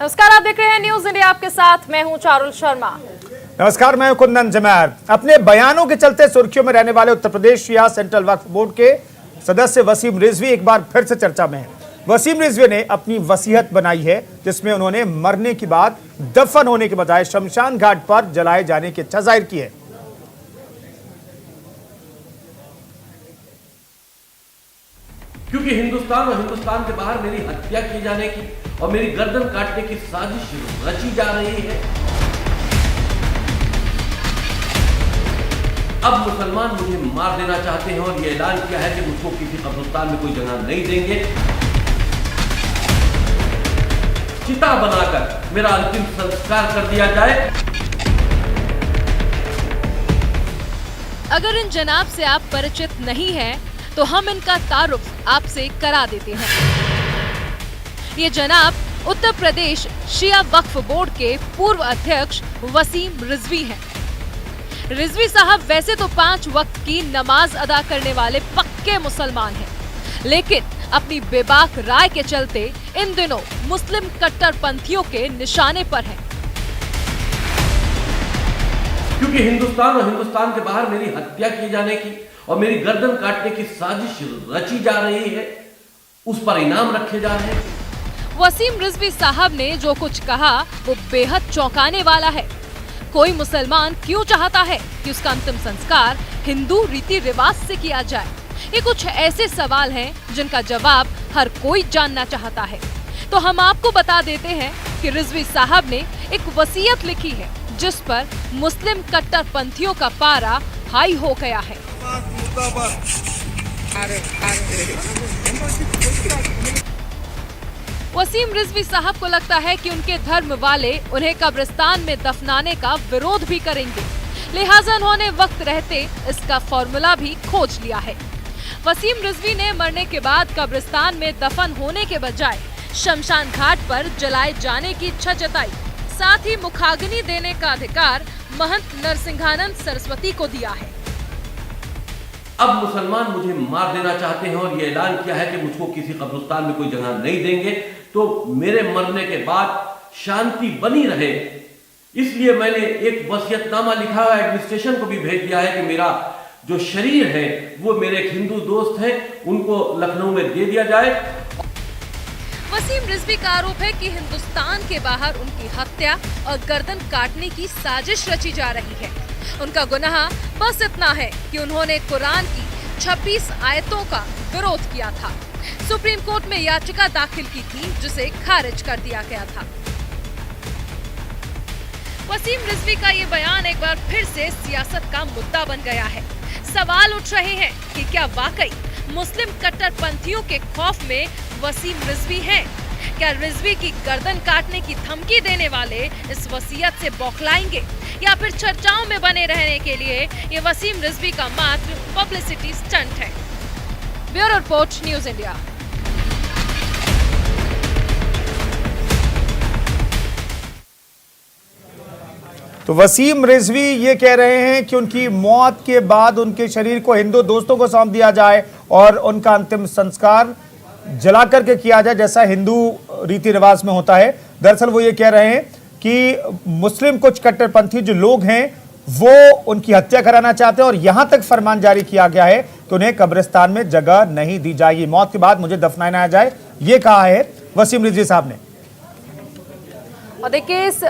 नमस्कार, आप देख रहे हैं न्यूज इंडिया, आपके साथ मैं हूं चारुल शर्मा। नमस्कार, मैं कुंदन जमैर। अपने बयानों के चलते सुर्खियों में रहने वाले उत्तर प्रदेश शिया सेंट्रल वक्फ बोर्ड के सदस्य वसीम रिजवी एक बार फिर से चर्चा में है। वसीम रिजवी ने अपनी वसीयत बनाई है जिसमें उन्होंने मरने के बाद दफन होने के बजाय शमशान घाट पर जलाए जाने की इच्छा जाहिर की है। क्योंकि हिंदुस्तान और हिंदुस्तान के बाहर मेरी हत्या की जाने की और मेरी गर्दन काटने की साजिश रची जा रही है। अब मुसलमान मुझे मार देना चाहते हैं और ये ऐलान किया है कि मुझको किसी कब्रिस्तान में कोई जगह नहीं देंगे। चिता बनाकर मेरा अंतिम संस्कार कर दिया जाए। अगर इन जनाब से आप परिचित नहीं हैं, तो हम इनका तारुफ आपसे करा देते हैं। ये जनाब उत्तर प्रदेश शिया वक्फ बोर्ड के पूर्व अध्यक्ष वसीम रिजवी हैं। रिजवी साहब वैसे तो 5 वक्त की नमाज अदा करने वाले पक्के मुसलमान हैं, लेकिन अपनी बेबाक राय के चलते इन दिनों मुस्लिम कट्टरपंथियों के निशाने पर हैं। क्योंकि हिंदुस्तान और हिंदुस्तान के बाहर मेरी हत्या की जाने की और मेरी गर्दन काटने की साजिश रची जा रही है, उस पर इनाम रखे जा रहे हैं। वसीम रिजवी साहब ने जो कुछ कहा वो बेहद चौंकाने वाला है। कोई मुसलमान क्यों चाहता है कि उसका अंतिम संस्कार हिंदू रीति रिवाज से किया जाए? ये कुछ ऐसे सवाल हैं जिनका जवाब हर कोई जानना चाहता है। तो हम आपको बता देते हैं कि रिजवी साहब ने एक वसीयत लिखी है जिस पर मुस्लिम कट्टरपंथियों का पारा हाई हो गया है। वसीम रिजवी साहब को लगता है कि उनके धर्म वाले उन्हें कब्रिस्तान में दफनाने का विरोध भी करेंगे, लिहाजा उन्होंने वक्त रहते इसका फॉर्मूला भी खोज लिया है। वसीम रिजवी ने मरने के बाद कब्रिस्तान में दफन होने के बजाय शमशान घाट पर जलाए जाने की इच्छा जताई। साथ ही मुखाग्नि देने का अधिकार महंत नरसिंहानंद सरस्वती को दिया है। अब मुसलमान मुझे मार देना चाहते हैं और ये ऐलान किया है कि मुझको किसी कब्रिस्तान में कोई जगह नहीं देंगे, तो मेरे मरने के बाद शांति बनी रहे, इसलिए मैंने एक वसीयतनामा लिखा है, एडमिनिस्ट्रेशन को भी भेज दिया है कि मेरा जो शरीर है वो मेरे एक हिंदू दोस्त हैं, उनको लखनऊ में दे दिया जाए। वसीम रिजवी का आरोप है कि हिंदुस्तान के बाहर उनकी हत्या और गर्दन काटने की साजिश रची जा रही है। उनका गुनाह बस इतना है कि उन्होंने कुरान की 26 आयतों का विरोध किया था। सुप्रीम कोर्ट में याचिका दाखिल की थी जिसे खारिज कर दिया गया था। वसीम रिजवी का ये बयान एक बार फिर से सियासत का मुद्दा बन गया है। सवाल उठ रहे हैं कि क्या वाकई मुस्लिम कट्टरपंथियों के खौफ में वसीम रिजवी हैं? क्या रिजवी की गर्दन काटने की धमकी देने वाले इस वसीयत से बौखलाएंगे, या फिर चर्चाओं में बने रहने के लिए ये वसीम रिजवी का मात्र पब्लिसिटी स्टंट है? Bureau report, news India. तो वसीम रिजवी ये कह रहे हैं कि उनकी मौत के बाद उनके शरीर को हिंदू दोस्तों को सौंप दिया जाए और उनका अंतिम संस्कार जला करके किया जाए, जैसा हिंदू रीति रिवाज में होता है। दरअसल वो ये कह रहे हैं कि मुस्लिम कुछ कट्टरपंथी जो लोग हैं वो उनकी हत्या कराना चाहते हैं और यहां तक फरमान जारी किया गया है कि उन्हें कब्रिस्तान में जगह नहीं दी जाएगी, मौत के बाद मुझे दफनाया जाए, ये कहा है वसीम रिजवी साहब ने। और देखिए, इस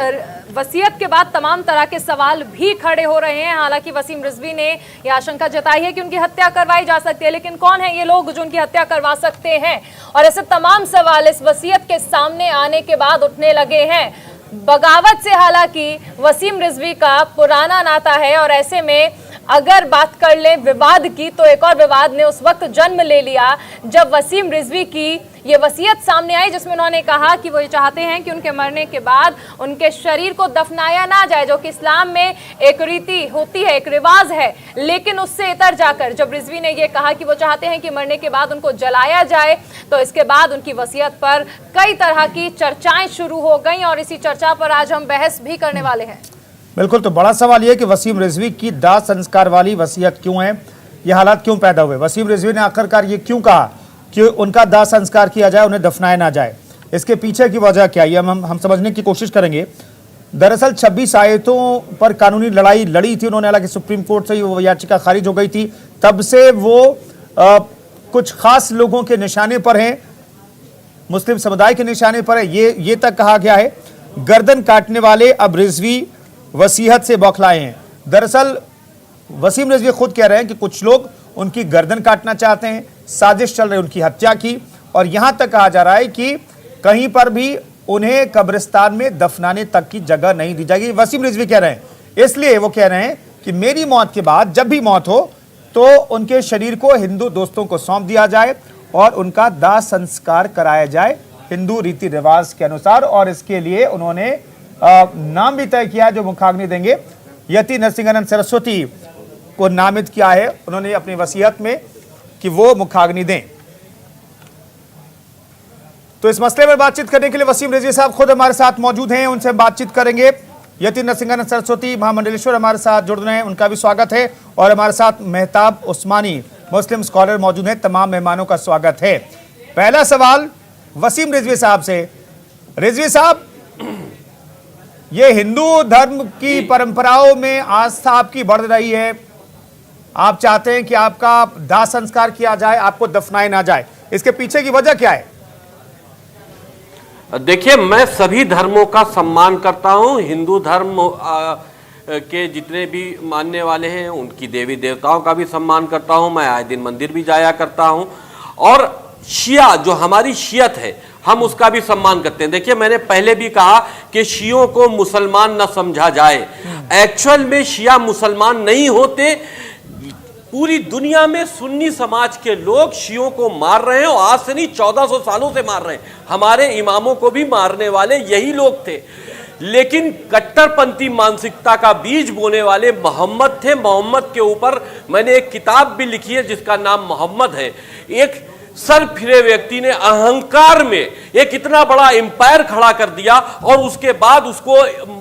वसीयत के बाद तमाम तरह के सवाल भी खड़े हो रहे हैं। हालांकि वसीम रिजवी ने यह आशंका जताई है कि उनकी हत्या करवाई जा सकती है, लेकिन कौन है ये लोग जो उनकी हत्या करवा सकते हैं? और ऐसे तमाम सवाल इस वसीयत के सामने आने के बाद उठने लगे हैं। बगावत से हालांकि वसीम रिजवी का पुराना नाता है, और ऐसे में अगर बात कर ले विवाद की, तो एक और विवाद ने उस वक्त जन्म ले लिया जब वसीम रिजवी की ये वसीयत सामने आई, जिसमें उन्होंने कहा कि वो ये चाहते हैं कि उनके मरने के बाद उनके शरीर को दफनाया ना जाए, जो कि इस्लाम में एक रीति होती है, एक रिवाज है। लेकिन उससे इतर जाकर जब रिजवी ने ये कहा कि वो चाहते हैं कि मरने के बाद उनको जलाया जाए, तो इसके बाद उनकी वसीयत पर कई तरह की चर्चाएं शुरू हो गई, और इसी चर्चा पर आज हम बहस भी करने वाले हैं। बिल्कुल, तो बड़ा सवाल यह कि वसीम रिजवी की दाह संस्कार वाली वसीयत क्यों है, ये हालात क्यों पैदा हुए? वसीम रिजवी ने आखिरकार ये क्यों कहा कि उनका दाह संस्कार किया जाए, उन्हें दफनाया ना जाए? इसके पीछे की वजह क्या है हम समझने की कोशिश करेंगे। दरअसल 26 आयतों पर कानूनी लड़ाई लड़ी थी उन्होंने, हालांकि सुप्रीम कोर्ट से वो याचिका खारिज हो गई थी, तब से वो कुछ खास लोगों के निशाने पर हैं, मुस्लिम समुदाय के निशाने पर है। ये तक कहा गया है गर्दन काटने वाले अब रिजवी वसीयत से बौखलाए हैं। दरअसल वसीम रिजवी खुद कह रहे हैं कि कुछ लोग उनकी गर्दन काटना चाहते हैं, साजिश चल रही उनकी हत्या की, और यहां तक कहा जा रहा है कि कहीं पर भी उन्हें कब्रिस्तान में दफनाने तक की जगह नहीं दी जाएगी। वसीम रिजवी कह रहे हैं, इसलिए वो कह रहे हैं कि मेरी मौत के बाद जब भी मौत हो तो उनके शरीर को हिंदू दोस्तों को सौंप दिया जाए और उनका दाह संस्कार कराया जाए हिंदू रीति रिवाज के अनुसार। और इसके लिए उन्होंने नाम भी तय किया जो मुखाग्नि देंगे, यति नरसिंहानंद सरस्वती को नामित किया है उन्होंने अपनी वसीयत में कि वो मुखाग्नि दें। तो इस मसले पर बातचीत करने के लिए वसीम रिजवी साहब खुद हमारे साथ मौजूद हैं, उनसे बातचीत करेंगे। यति नरसिंहानंद सरस्वती महामंडलेश्वर हमारे साथ जुड़ रहे हैं, उनका भी स्वागत है। और हमारे साथ मेहताब उस्मानी मुस्लिम स्कॉलर मौजूद हैं, तमाम मेहमानों का स्वागत है। पहला सवाल वसीम रिजवी साहब से। रिजवी साहब, ये हिंदू धर्म की परंपराओं में आस्था आपकी बढ़ रही है, आप चाहते हैं कि आपका दाह संस्कार किया जाए, आपको दफनाया ना जाए, इसके पीछे की वजह क्या है? देखिए, मैं सभी धर्मों का सम्मान करता हूं। हिंदू धर्म के जितने भी मानने वाले हैं उनकी देवी देवताओं का भी सम्मान करता हूं। मैं आए दिन मंदिर भी जाया करता हूं, और शिया जो हमारी शियत है हम उसका भी सम्मान करते हैं। देखिए, मैंने पहले भी कहा कि शियों को मुसलमान न समझा जाए। एक्चुअल में शिया मुसलमान नहीं होते। पूरी दुनिया में सुन्नी समाज के लोग शियों को मार रहे हैं, और आज से नहीं 1400 सालों से मार रहे हैं। हमारे इमामों को भी मारने वाले यही लोग थे, लेकिन कट्टरपंथी मानसिकता का बीज बोने वाले मोहम्मद थे। मोहम्मद के ऊपर मैंने एक किताब भी लिखी है जिसका नाम मोहम्मद है। एक सर फिरे व्यक्ति ने अहंकार में एक इतना बड़ा एम्पायर खड़ा कर दिया, और उसके बाद उसको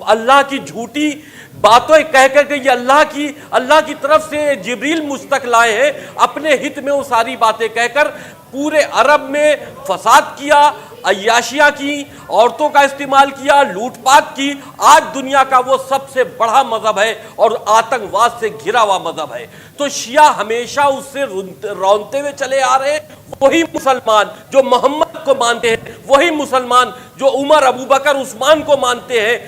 अल्लाह की झूठी बातों कह कर के ये अल्लाह की तरफ से जिब्रील मुझ तक लाए हैं, अपने हित में वो सारी बातें कहकर पूरे अरब में फसाद किया, अय्याशियां की, औरतों का इस्तेमाल किया, लूटपाट की। आज दुनिया का वो सबसे बड़ा मजहब है और आतंकवाद से घिरा हुआ मजहब है। तो शिया हमेशा उससे रौनते हुए चले आ रहे हैं। वही मुसलमान जो मोहम्मद को मानते हैं, वही मुसलमान जो उमर, अबू बकर, उस्मान को मानते हैं,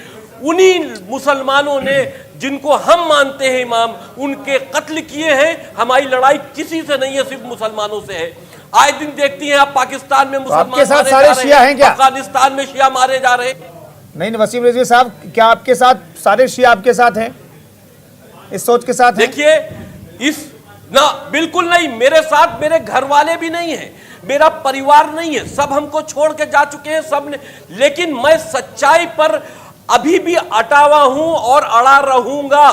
उन्हीं मुसलमानों ने जिनको हम मानते हैं इमाम, उनके कत्ल किए हैं। हमारी लड़ाई किसी से नहीं है, सिर्फ मुसलमानों से है। आए दिन देखती हैं आप, पाकिस्तान में मुसलमान आपके साथ सारे शिया हैं क्या? अफगानिस्तान में शिया मारे जा रहे हैं। नहीं वसीम रिजवी साहब, क्या आपके साथ सारे शिया आपके साथ हैं, इस सोच के साथ? देखिए, बिल्कुल नहीं। मेरे साथ मेरे घर वाले भी नहीं है, मेरा परिवार नहीं है, सब हमको छोड़ के जा चुके हैं सब ने। लेकिन मैं सच्चाई पर अभी भी अटा हुआ हूं और अड़ा रहूंगा,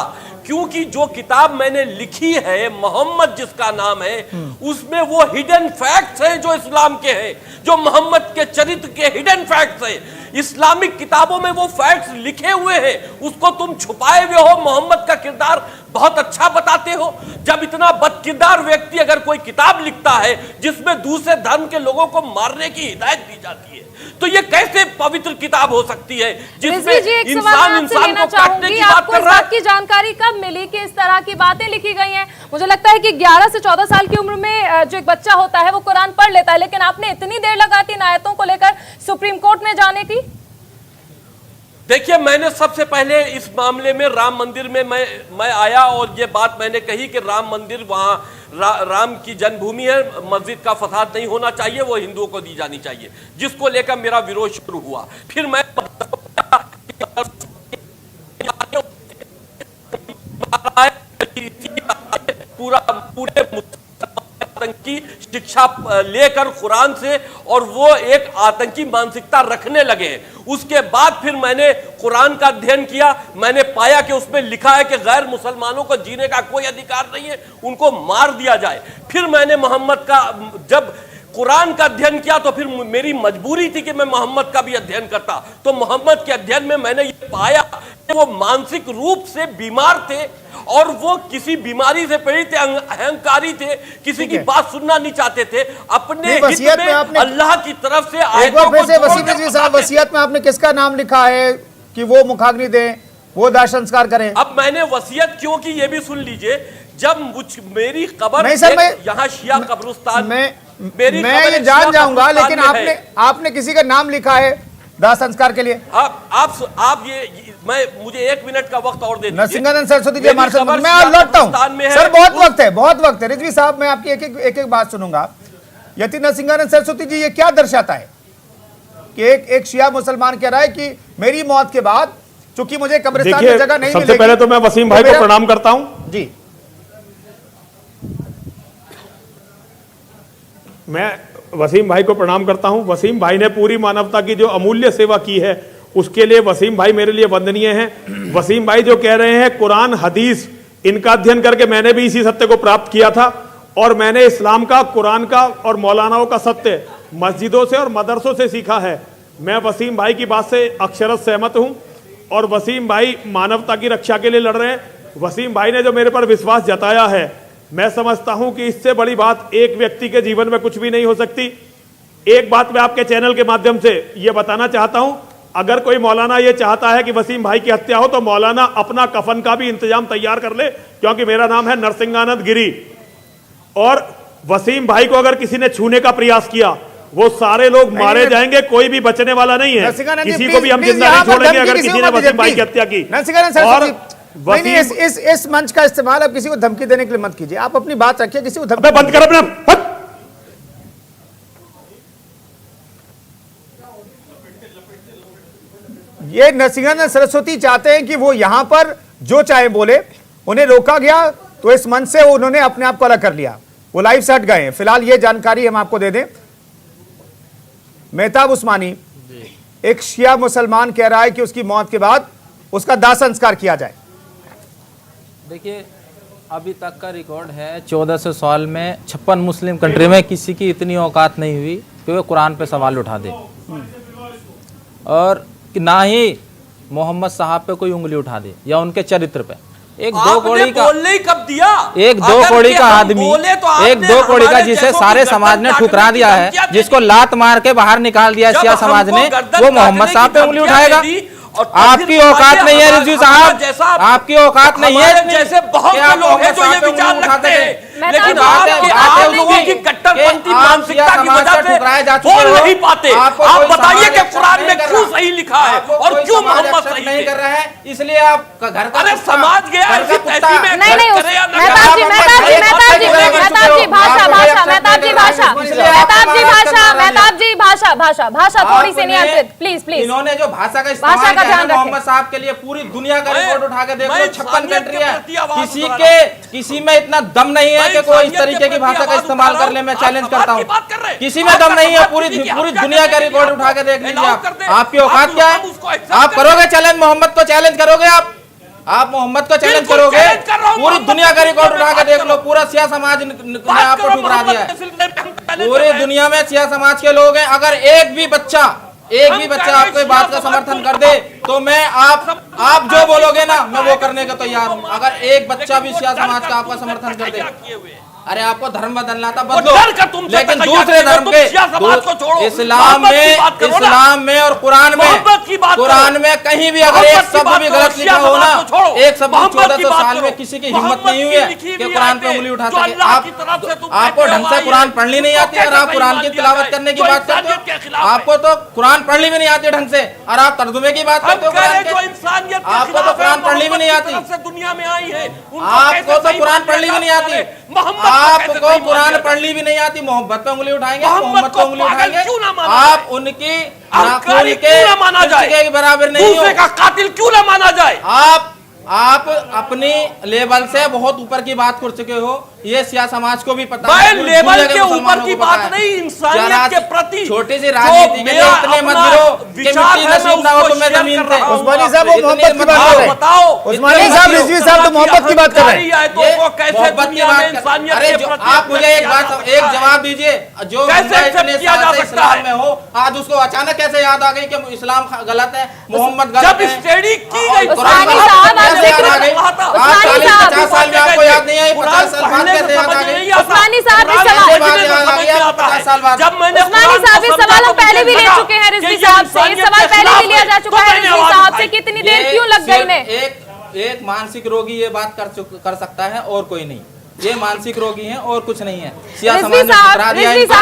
क्योंकि जो किताब मैंने लिखी है, मोहम्मद जिसका नाम है, उसमें वो हिडन फैक्ट्स हैं जो इस्लाम के हैं, जो मोहम्मद के चरित्र के हिडन फैक्ट्स हैं। इस्लामिक किताबों में वो फैक्ट्स लिखे हुए हैं, उसको तुम छुपाए हुए हो। मोहम्मद का किरदार बहुत अच्छा बताते हो। जब इतना बदकिरदार व्यक्ति अगर कोई किताब लिखता है जिसमें दूसरे धर्म के लोगों को मारने की हिदायत दी जाती है, तो ये कैसे पवित्र किताब हो सकती है जिसमें इंसान को काटने की बात कर रहा है? आपकी जानकारी कब मिली कि इस तरह की बातें लिखी गई हैं? मुझे लगता है कि 11 से 14 साल की उम्र में जो एक बच्चा होता है वो कुरान पढ़ लेता है, लेकिन आपने इतनी देर लगाती इन आयतों को लेकर सुप्रीम कोर्ट में जाने की। देखिए, मैंने सबसे पहले इस मामले में राम मंदिर में मैं आया और ये बात मैंने कही कि राम मंदिर वहां राम की जन्मभूमि है, मस्जिद का फसाद नहीं होना चाहिए, वो हिंदुओं को दी जानी चाहिए, जिसको लेकर मेरा विरोध शुरू हुआ। फिर मैं पूरे आतंकी शिक्षा लेकर कुरान से, और वो एक आतंकी मानसिकता रखने लगे हैं। उसके बाद फिर मैंने कुरान का अध्ययन किया, मैंने पाया कि उसमें लिखा है कि गैर मुसलमानों को जीने का कोई अधिकार नहीं है, उनको मार दिया जाए। फिर मैंने मोहम्मद का, जब कुरान का अध्ययन किया तो फिर मेरी मजबूरी थी कि मैं मोहम्मद का भी अध्ययन करता। तो मोहम्मद के अध्ययन में मैंने ये पाया कि वो मानसिक रूप से बीमार थे और वो किसी बीमारी से पीड़ित थे, अहंकारी थे, किसी की बात सुनना नहीं चाहते थे। अपने वसीयत में आपने अल्लाह की तरफ से आयतों को वसीयत रिजवी साहब, वसीयत में आपने किसका नाम लिखा है कि वो मुखाग्नि दें, वो दाह संस्कार करें? अब मैंने वसीयत क्यों की ये भी सुन लीजिए। जब मेरी कब्र यहाँ शिया कब्रिस्तान मैं ये जान जाऊंगा, लेकिन आपने किसी का नाम लिखा है दाह संस्कार के लिए? आप ये मुझे 1 मिनट का वक्त और दे दीजिए। नरसिंहानंद सरस्वती जी हमारे साथ, मैं लौटता हूं सर, बहुत वक्त है रिजवी साहब, मैं आपकी एक बात सुनूंगा। यति नरसिंहानंद सरस्वती जी, ये क्या दर्शाता है कि एक शिया मुसलमान कह रहा है कि मेरी मौत के बाद चूंकि मुझे कब्रिस्तान में जगह नहीं मिलेगी। सबसे पहले तो मैं वसीम भाई को प्रणाम करता हूं जी। मैं वसीम भाई को प्रणाम करता हूं। वसीम भाई ने पूरी मानवता की जो अमूल्य सेवा की है उसके लिए वसीम भाई मेरे लिए वंदनीय हैं। वसीम भाई जो कह रहे हैं कुरान हदीस, इनका अध्ययन करके मैंने भी इसी सत्य को प्राप्त किया था और मैंने इस्लाम का, कुरान का और मौलानाओं का सत्य मस्जिदों से और मदरसों से सीखा है। मैं वसीम भाई की बात से अक्षरशः सहमत हूं और वसीम भाई मानवता की रक्षा के लिए लड़ रहे हैं। वसीम भाई ने जो मेरे पर विश्वास जताया है, मैं समझता हूं कि इससे बड़ी बात एक व्यक्ति के जीवन में कुछ भी नहीं हो सकती। एक बात मैं आपके चैनल के माध्यम से यह बताना चाहता हूं, अगर कोई मौलाना ये चाहता है कि वसीम भाई की हत्या हो तो मौलाना अपना कफन का भी इंतजाम तैयार कर ले, क्योंकि मेरा नाम है नरसिंहानंद गिरी। और वसीम भाई को अगर किसी ने छूने का प्रयास किया, वो सारे लोग मारे जाएंगे, कोई भी बचने वाला नहीं है। किसी को भी हम जिंदा नहीं छोड़ेंगे अगर किसी ने वसीम भाई की हत्या की। और इस मंच का इस्तेमाल आप किसी को धमकी देने के लिए मत कीजिए, आप अपनी बात रखिए, किसी को धमकी बंद कर अपना। ये नरसिंहानंद सरस्वती चाहते हैं कि वो यहां पर जो चाहे बोले, उन्हें रोका गया तो इस मंच से उन्होंने अपने आप को अलग कर लिया, वो लाइव से हट गए हैं। फिलहाल ये जानकारी हम आपको दे दें, मेहताब उस्मानी एक शिया मुसलमान कह रहा है कि उसकी मौत के बाद उसका दाह संस्कार किया जाए। देखिए, अभी तक का रिकॉर्ड है 1400 साल में 56 मुस्लिम कंट्री में किसी की इतनी औकात नहीं हुई कि वो कुरान पे सवाल उठा दे, और ना ही मोहम्मद साहब पे कोई उंगली उठा दे या उनके चरित्र पे। एक दो कौड़ी का कब दिया? एक दो कौड़ी का आदमी, एक दो कौड़ी का जिसे सारे समाज ने ठुकरा दिया है, जिसको लात मार के बाहर निकाल दिया शिया समाज ने, वो मोहम्मद साहब पे उंगली उठाएगा? आपकी औकात नहीं है रिजवी साहब, आपकी औकात नहीं है। जैसे बहुत से लोग हैं जो ये विचार रखते हैं, लेकिन आप लोगों की कट्टरपंथी मानसिकता की वजह से बोल नहीं पाते। आप बताइए कि कुरान में क्यों सही लिखा है और क्यों मोहम्मद सही नहीं कर रहा है, इसलिए आप घर का अरे समाज गया ऐसी तैसी में नहीं, मेहताब जी भाषा थोड़ी सी नियंत्रित, प्लीज। इन्होंने जो भाषा का इस्तेमाल किया है मोहम्मद साहब के लिए, पूरी दुनिया का रिकॉर्ड उठा के देख लो, 56 कंट्री है, किसी में इतना दम नहीं है कि कोई इस तरीके की भाषा का इस्तेमाल कर ले। मैं चैलेंज करता हूँ, किसी में दम नहीं है, पूरी दुनिया का रिकॉर्ड उठा के देख लीजिए आप। आपकी औकात क्या है? आप करोगे चैलेंज? मोहम्मद को चैलेंज करोगे आप मोहम्मद को चैलेंज करोगे? पूरी दुनिया का रिकॉर्ड उठा के देख लो, पूरा शिया समाज ने आपको ठुकरा दिया है। पूरी दुनिया में शिया समाज के लोग हैं। अगर एक भी बच्चा आपको इस बात का समर्थन कर दे तो मैं आप जो बोलोगे ना, मैं वो करने का तैयार हूँ। अगर एक बच्चा भी शिया समाज का आपका समर्थन कर दे, अरे आपको धर्म बदलना था बदलो, लेकिन दूसरे धर्म के इस्लाम में और कुरान में कहीं भी अगर एक शब्द भी गलत लिखा हो ना, एक शब्द 1400 साल में किसी की हिम्मत नहीं हुई है कि कुरान पे उंगली उठा सके। आपको ढंग से कुरान पढ़नी नहीं आती और आप कुरान की तिलावत करने की बात करते हो। आपको तो कुरान पढ़नी भी नहीं आती ढंग से और आप तर्जुमे की बात करते हो कुरान के। आपको तो कुरान पढ़नी भी नहीं आती, दुनिया में आई है, आपको तो कुरान पढ़नी भी नहीं आती, आपको कुरान पढ़नी भी नहीं आती। मोहम्मद पे उंगली उठाएंगे, मोहम्मद पे उंगली उठाएंगे, आप उनकी नाखून के बराबर नहीं हो। का कातिल क्यों ना माना जाए? आप आप अपनी लेवल से बहुत ऊपर की बात कर चुके हो, ये सिया समाज को भी पता है। है। लेवल के ऊपर की बात नहीं, इंसानियत के प्रति छोटी सी राजनीति के लिए इतने मत गिरो कि मिट्टी नसीब ना हो तुम्हें जमीन पे। उस्मानी साहब वो मोहब्बत की बात कर रहे हैं। बताओ उस्मानी साहब, रिजवी साहब तो मोहब्बत की बात कर रहे हैं। मोहब्बत की बात। अरे आप मुझे एक जवाब दीजिए, जो इस्लाम में हो आज उसको अचानक कैसे याद आ गई कि इस्लाम गलत है, मोहम्मद गलत है? स्टडी की गई, 50 साल में आपको याद नहीं आई, 50 साल बाद कैसे याद आ गई? उस्मानी साहब इस सवाल हम पहले भी ले चुके हैं रिजवी साहब से, ये सवाल पहले भी लिया जा चुका है रिजवी साहब से, कितनी देर क्यों लग गई इन्हें? एक मानसिक रोगी ये बात कर सकता है और कोई नहीं। ये मानसिक रोगी हैं और कुछ नहीं है। सिया समाज ने ठुकरा दिया इनको,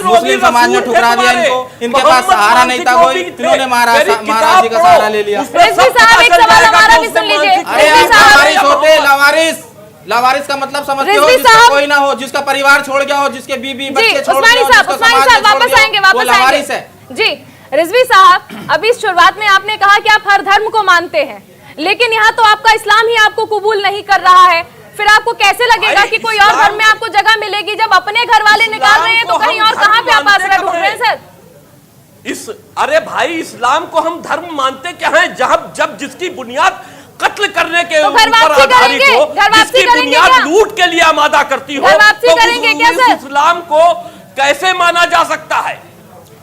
मुस्लिम समाज ने ठुकरा दिया इनको, इनके पास सहारा नहीं था कोई, इन्होंने महाराज जी का सहारा ले लिया। रिजवी साहब एक सवाल हमारा भी सुन लीजिए। अरे लावारिस होते, लावारिस का मतलब समझते हो? जिसका कोई ना हो, जिसका परिवार छोड़ गया हो, जिसके बीबी बच्चे छोड़ गए हो, जिसको समाज ने छोड़ दिया, वो लावारिस है। जी रिजवी साहब, अभी शुरुआत में आपने कहा कि आप हर धर्म को मानते हैं, लेकिन यहाँ तो आपका इस्लाम ही आपको कबूल नहीं कर रहा है, फिर आपको कैसे लगेगा कि कोई और धर्म में आपको जगह मिलेगी? जब अपने घर वाले निकाल रहे हैं तो कहीं और कहाँ पे आप आश्रय ढूंढ रहे हैं सर? अरे भाई, इस्लाम को हम धर्म मानते क्या है? जब जिसकी बुनियाद कत्ल करने के ऊपर आधारित हो, जिसकी बुनियाद लूट के लिए आमादा करती हो, तो इस्लाम को कैसे माना जा सकता है?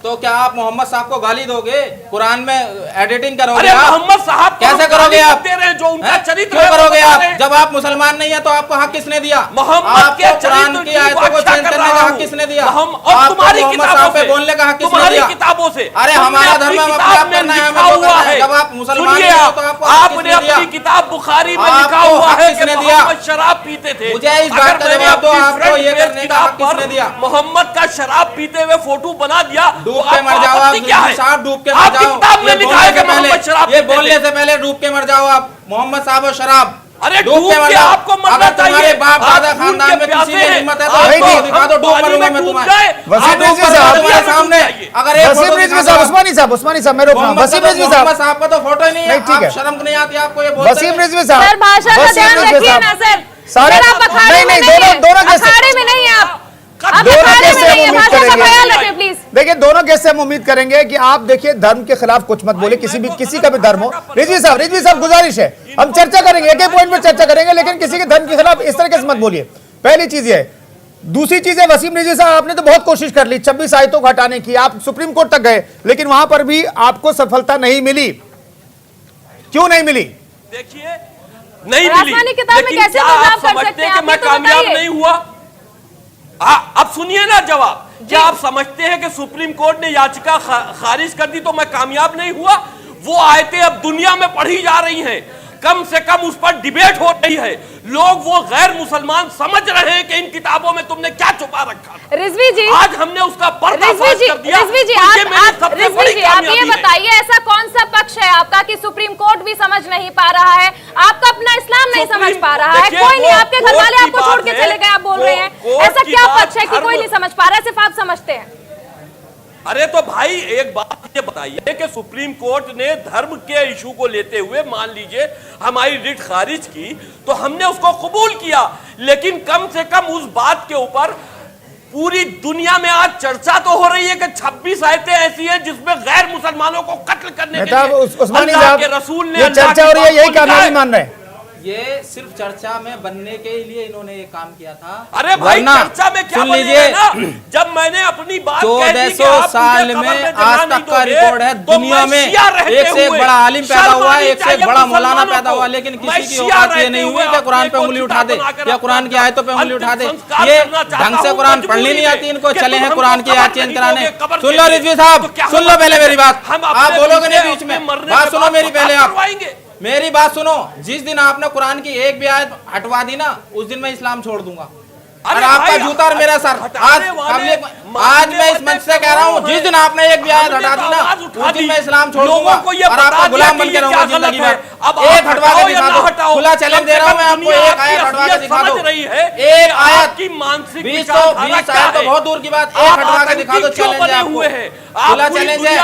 तो क्या आप मोहम्मद साहब को गाली दोगे? कुरान में एडिटिंग करोगे? अरे मोहम्मद साहब कैसे करोगे आप? जो उनका चरित्र क्यों करोगे आप? जब आप मुसलमान नहीं है तो आपको हक किसने दिया? मोहम्मद के कुरान की आयतों को चेंज करने का हक किसने दिया? तुम्हारी किताबों से बोलने का हक किसने दिया? किताबों से। अरे हमारा धर्म करना है। जब आप मुसलमान तो आपने अपनी किताब बुखारी में लिखा हुआ है कि मोहम्मद शराब पीते थे। मुझे इस बात का जवाब दो, आपको ये करने का हक किसने दिया? मोहम्मद का शराब पीते हुए फोटो बना दिया, डूब के मर जाओ आप, साहब डूब के मर जाओ। ये बोलने से पहले डूब के मर जाओ आप, मोहम्मद साहब और शराब। अरे डूब के आपको मरना चाहिए। तुम्हारे बाप दादा खानदान में किसी में हिम्मत है तो दिखा दो, डूब मरूंगा मैं तुम्हारे सामने। अगर उस्मानी साहब मैं रोक रहा हूं। वसीम रिजवी साहब का तो फोटो ही नहीं है, आप शर्म नहीं आती आपको ये बोलते? वसीम रिजवी साहब, सर भाषा का ध्यान रखिए ना सर। सारे दोनों अखाड़े में नहीं है आप, देखिए दोनों केस से हम उम्मीद करेंगे कि आप देखिए धर्म के खिलाफ कुछ मत बोले, किसी का भी धर्म हो। रिजवी साहब गुजारिश है, हम चर्चा करेंगे, एक एक पॉइंट पर चर्चा करेंगे, लेकिन किसी के धर्म के खिलाफ इस तरीके से मत बोलिए। पहली चीज है। दूसरी चीज है, वसीम रिजवी साहब आपने तो बहुत कोशिश कर ली 26 आयतों को हटाने की, आप सुप्रीम कोर्ट तक गए, लेकिन वहां पर भी आपको सफलता नहीं मिली। क्यों नहीं मिली? देखिए नहीं मिली, किताब में कैसे बदलाव कर सकते हैं? मैं कामयाब नहीं हुआ। अब सुनिए ना जवाब। क्या आप समझते हैं कि सुप्रीम कोर्ट ने याचिका खारिज कर दी तो मैं कामयाब नहीं हुआ? वो आयतें अब दुनिया में पढ़ी जा रही हैं, कम से कम उस पर डिबेट हो रही है, लोग वो गैर मुसलमान समझ रहे हैं कि इन किताबों में तुमने क्या छुपा रखा। रिजवी जी, आज हमने उसका पर्दाफाश कर दिया। रिजवी जी, आप ये बताइए, ऐसा कौन सा पक्ष है आपका कि सुप्रीम कोर्ट भी समझ नहीं पा रहा है, आपका अपना इस्लाम नहीं समझ पा रहा है? कोई नहीं, आपके घर वाले आपको छोड़ के चले गए, आप बोल रहे हैं ऐसा क्या पक्ष है कि कोई नहीं समझ पा रहा है, सिर्फ आप समझते हैं? अरे तो भाई एक बात ये बताइए कि सुप्रीम कोर्ट ने धर्म के इशू को लेते हुए मान लीजिए हमारी रिट खारिज की, तो हमने उसको कबूल किया, लेकिन कम से कम उस बात के ऊपर पूरी दुनिया में आज चर्चा तो हो रही है कि 26 आयतें ऐसी हैं जिसमें गैर मुसलमानों को कत्ल करने के लिए अल्लाह के रसूल ने चर्चा हो रही है, यही कामयाबी मान रहे हैं। ये सिर्फ चर्चा में बनने के लिए इन्होंने ये काम किया था। अरे भाई चर्चा में क्या लीजिए, जब मैंने अपनी बात 1400 साल में आज तक का रिकॉर्ड है दुनिया में, एक से एक बड़ा आलिम पैदा हुआ है, एक से एक बड़ा मौलाना पैदा हुआ, लेकिन किसी की औकात ये नहीं हुई कि कुरान पे उंगली उठा दे या कुरान की आयतों पे उंगली उठा दे। ये ढंग से कुरान पढ़नी नहीं आती इनको, चले हैं कुरान की आयत चेंज कराने। सुन लो रिजवी साहब, सुन लो पहले मेरी बात, आप बोलोगे नहीं बीच में, बात सुनो मेरी पहले, आप मेरी बात सुनो। जिस दिन आपने कुरान की एक भी आयत हटवा दी ना, उस दिन मैं इस्लाम छोड़ दूंगा। और आपका जूता और मेरा सर। आज मैं इस मंच से कह रहा हूँ, जिस दिन आपने एक भी आयत हटा दी ना, उस दिन मैं इस्लाम छोड़ दूंगा और आपका गुलाम बन के रहूंगा जिंदगी में। अब एक हटवा के दिखा दो, खुला चैलेंज दे रहा हूं मैं आपको, एक आयत हटवा के दिखा दो, एक आयत की मानसिक 20 आयत तो बहुत दूर की बात, एक हटवा के दिखा दो, चैलेंज है आपको, खुला चैलेंज है,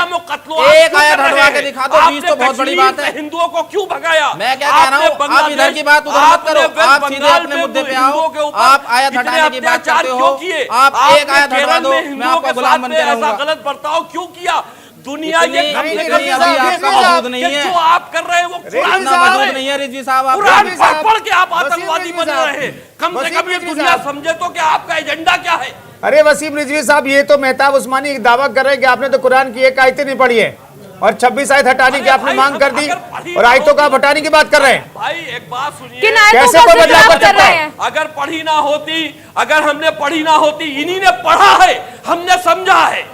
एक आयत हटवा के दिखा दो, 20 तो बहुत बड़ी बात है। हिंदुओं को क्यों भगाया? मैं क्या कह रहा हूँ, आप इधर की बात उधर मत करो, आप सीधे अपने मुद्दे पे आओ, आप आयत हटाने की बात करते हो, आप एक आयत हटवा दो, मैं आपका गुलाम बन के रहूंगा। गलत बर्ताव क्यों किया? दुनिया ये अभी आपका मौजूद नहीं है, जो आप कर रहे हैं वो कुरान मौजूद नहीं है रिजवी साहब, कुरान पढ़ के आप आतंकवादी बन रहे हैं। कम से कम ये दुनिया समझे तो कि आपका एजेंडा क्या है। अरे वसीम रिजवी साहब, ये तो मेहताब उस्मानी एक दावा कर रहे हैं कि आपने तो कुरान की एक आयतें नहीं पढ़ी है और 26 आयत हटाने की आपने मांग कर दी और आयतों का आप हटाने की बात कर रहे हैं। भाई एक बात सुनिए, कैसे कोई बदलाव कर सकता है? अगर पढ़ी ना होती, अगर हमने पढ़ी ना होती, इन्हीं ने पढ़ा है, हमने समझा है,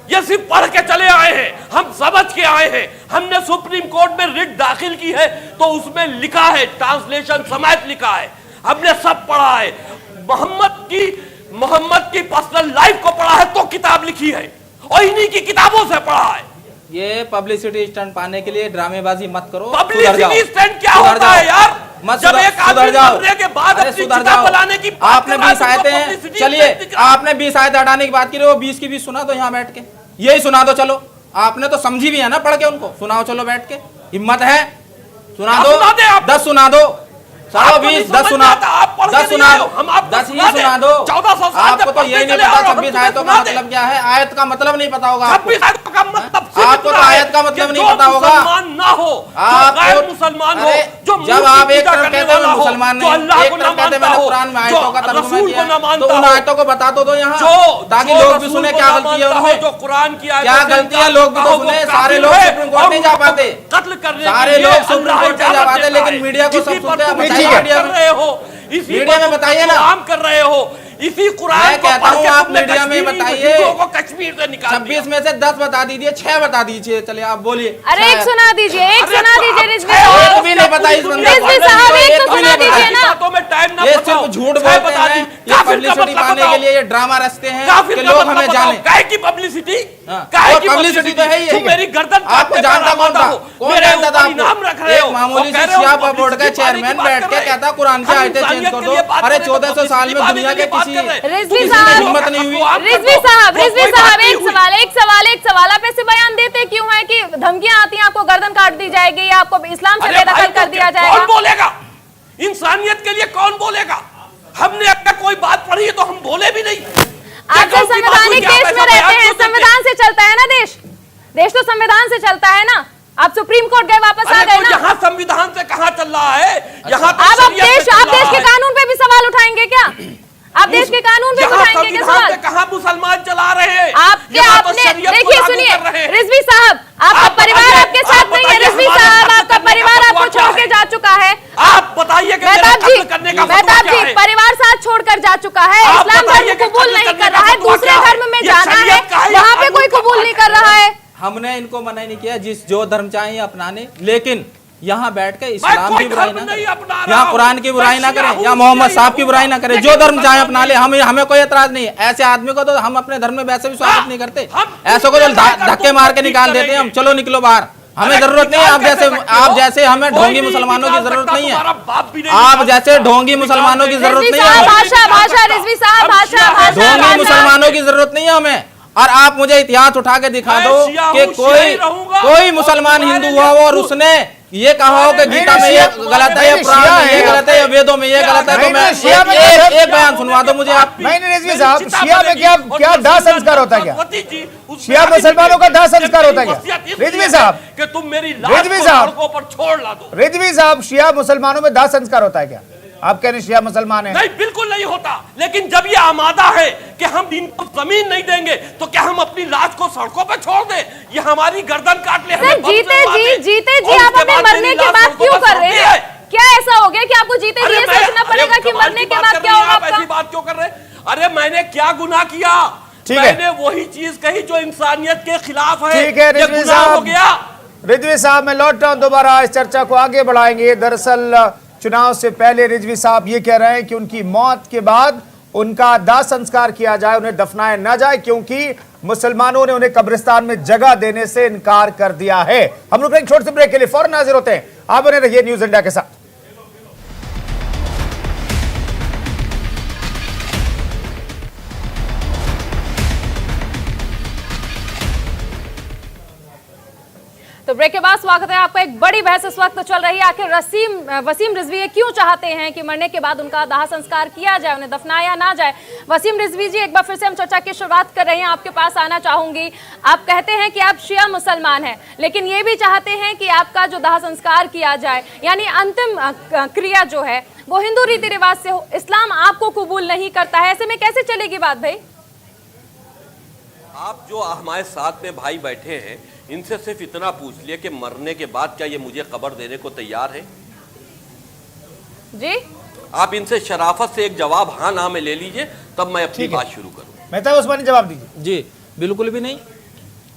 ये सिर्फ पढ़ के चले आए हैं, हम समझ के आए हैं। हमने सुप्रीम कोर्ट में रिट दाखिल की है तो उसमें लिखा है, ट्रांसलेशन समेत लिखा है, हमने सब पढ़ा है। मोहम्मद की पर्सनल लाइफ को पढ़ा है तो किताब लिखी है और इन्हीं की किताबों से पढ़ा है। ये पब्लिसिटी स्टंट पाने के लिए ड्रामेबाजी मत करो, पब्लिसिटी स्टंट क्या होता है यार? जब एक आदमी मरने के बाद अपनी किताब बनाने की बात आपने 20 आयतें हैं, चलिए आपने 20 आयतें हटाने की बात की, वो 20 की 20 सुना दो यहाँ बैठ के, यही सुना दो। चलो आपने तो समझी भी है ना पढ़ के, उनको सुनाओ, चलो बैठ के, हिम्मत है सुना दो, 10 सुना दो, 20 10 सुना, 10 सुना दो, 10 ही सुना दो। 1400 साल आपको तो यही नहीं पता 26 आयतों का मतलब क्या है, आयत का मतलब नहीं पता होगा आपको, 26 आयतों का मतलब आपको तो आयत का मतलब नहीं पता होगा। मुसलमान ना हो, आप गैर मुसलमान हो, जो जब आप एक तरफ कहते हो मुसलमान नहीं, एक तरफ कहते हैं मैंने कुरान में आयतों का तर्जुमा किया, तो उन आयतों को बता दो यहाँ, ताकि लोग भी सुने क्या गलती है उनमें, जो कुरान की क्या गलती है, लोग भी तो सुने। सारे लोग सुप्रीम कोर्ट नहीं जा पाते, कत्ल करने सारे लोग सुप्रीम कोर्ट नहीं जा पाते, लेकिन मीडिया को सब सुनते हैं। मीडिया में बताइए ना, काम कर रहे हो इसी कुरान मैं कहता हूँ आप मीडिया में बताइए, कश्मीर से निकाल 26 में से 10 बता दीजिए, 6 बता दीजिए, चलिए आप बोलिए। अरे एक सुना दीजिए, एक सुना दीजिए रिजवी एक साहब, भी नहीं बताई इस बंदे को, रिजवी साहब एक तो सुना दीजिए ना। बातों में टाइम ना ये बताओ, सिर्फ झूठ बोलते हैं, ये पब्लिसिटी पाने के लिए ये ड्रामा रचते हैं कि लोग हमें जाने। काहे की पब्लिसिटी, काहे की पब्लिसिटी तो है ही, मेरी गर्दन आपको जानता कौन था, कौन जानता था नाम रख रहे हो? एक मामूली सी सियापा बोर्ड का चेयरमैन बैठ के कहता कुरान की आयतें चेंज कर दो। अरे 1400 साल में दुनिया के किसी हिम्मत नहीं हुई। रिजवी साहब एक सवाल आप ऐसे बयान देते क्यों है कि धमकियां आती हैं आपको गर्दन काट दी जाएगी या आपको इस्लाम से बेदखल कर दिया जाएगा? कौन बोलेगा? इंसानियत के लिए कौन बोलेगा? हमने अगर कोई बात पढ़ी है तो हम बोले भी नहीं। आप जो संवैधानिक देश में रहते हैं, संविधान से चलता है ना देश तो संविधान से चलता है ना। आप सुप्रीम कोर्ट गए, वापस आ गए ना। यहाँ संविधान से कहाँ चल रहा है? यहाँ आप देश के कानून पे भी सवाल उठाएंगे क्या? आप देश के कानून पे उठाएंगे क्या सवाल? कहाँ मुसलमान चला रहे हैं? आपने देखिए, सुनिए रिजवी साहब, आपका परिवार आपके साथ नहीं है। रिजवी साहब, आपका परिवार आपको छोड़ के जा चुका है। आप बताइए मेहताब जी, परिवार साथ छोड़कर जा चुका है, इस्लाम धर्म कबूल नहीं कर रहा है, दूसरे धर्म में जाना है, वहाँ पे कोई कबूल नहीं कर रहा है। हमने इनको मना नहीं किया, जो धर्म चाहे अपनाने, लेकिन यहाँ बैठ के इस्लाम की बुराई ना करें, यहाँ कुरान की बुराई ना करें, यहाँ मोहम्मद साहब की बुराई ना करें, जो धर्म चाहे अपना ले, हमें कोई एतराज नहीं है। ऐसे आदमी को तो हम अपने धर्म में वैसे भी स्वागत नहीं करते, ऐसे को धक्के मार के निकाल देते हैं हम, चलो निकलो बाहर, हमें जरूरत नहीं है आप जैसे हमें ढोंगी मुसलमानों की जरूरत नहीं है, आप जैसे ढोंगी मुसलमानों की जरूरत नहीं है, भाषा रिजवी साहब, भाषा ढोंगी मुसलमानों की जरूरत नहीं है हमें। और आप मुझे इतिहास उठा के दिखा दो कि कोई मुसलमान हिंदू हुआ हो और उसने ये कहा हो कि गीता में ये गलत है, ये पुराण में ये गलत है, ये वेदों में ये गलत है, तो मैं एक बयान सुनवा दो मुझे आप। नहीं रिजवी साहब, शिया में क्या दाह संस्कार होता है? क्या शिया मुसलमानों का दाह संस्कार होता है क्या? रिजवी साहब, कि तुम मेरी रिजवी साहब पर छोड़ ला दो। रिजवी साहब, शिया मुसलमानों में दाह संस्कार होता है क्या? आप कह रहे शिया मुसलमान है? नहीं, बिल्कुल नहीं होता। लेकिन जब ये आमादा है कि हम इनको जमीन नहीं देंगे तो क्या हम अपनी लाश को सड़कों पे छोड़ दें? ये हमारी गर्दन काट ले। जीते जी आप हमें मरने के बाद क्यों कर रहे हैं? क्या ऐसा हो गया कि आपको जीते जी सोचना पड़ेगा कि मरने के बाद क्या होगा? आप ऐसी बात क्यों कर रहे हैं? अरे मैंने क्या गुनाह किया? मैंने वही चीज कही जो इंसानियत के खिलाफ है। ठीक है रिजवी साहब, रिजवी साहब मैं लौट रहा हूं, दोबारा इस चर्चा को आगे बढ़ाएंगे। दरअसल चुनाव से पहले रिजवी साहब ये कह रहे हैं कि उनकी मौत के बाद उनका दाह संस्कार किया जाए, उन्हें दफनाया न जाए, क्योंकि मुसलमानों ने उन्हें कब्रिस्तान में जगह देने से इनकार कर दिया है। हम लोग एक छोटे से ब्रेक के लिए फौरन हाजिर होते हैं। आप बने रहिए न्यूज इंडिया के साथ। तो ब्रेक के बाद स्वागत है आपका। एक बड़ी बहस इस वक्त चल रही है, आखिर वसीम रिजवी ये क्यों चाहते हैं कि मरने के बाद उनका दाह संस्कार किया जाए, उन्हें दफनाया ना जाए। वसीम रिजवी जी, एक बार फिर से हम चर्चा की शुरुआत कर रहे हैं, आपके पास आना चाहूंगी। आप कहते हैं कि आप शिया मुसलमान हैं, लेकिन ये भी चाहते हैं कि आपका जो दाह संस्कार किया जाए, यानी अंतिम क्रिया जो है वो हिंदू रीति रिवाज से हो। इस्लाम आपको कबूल नहीं करता है, ऐसे में कैसे चलेगी बात भाई? आप जो हमारे साथ में भाई बैठे हैं, इनसे सिर्फ इतना पूछ लिया कि मरने के बाद क्या ये मुझे कब्र देने को तैयार है? जी, आप इनसे शराफत से एक जवाब हाँ ना में ले लीजिए, तब मैं अपनी बात शुरू करूं। मेहता उस्मानी जवाब दीजिए। जी बिल्कुल भी नहीं,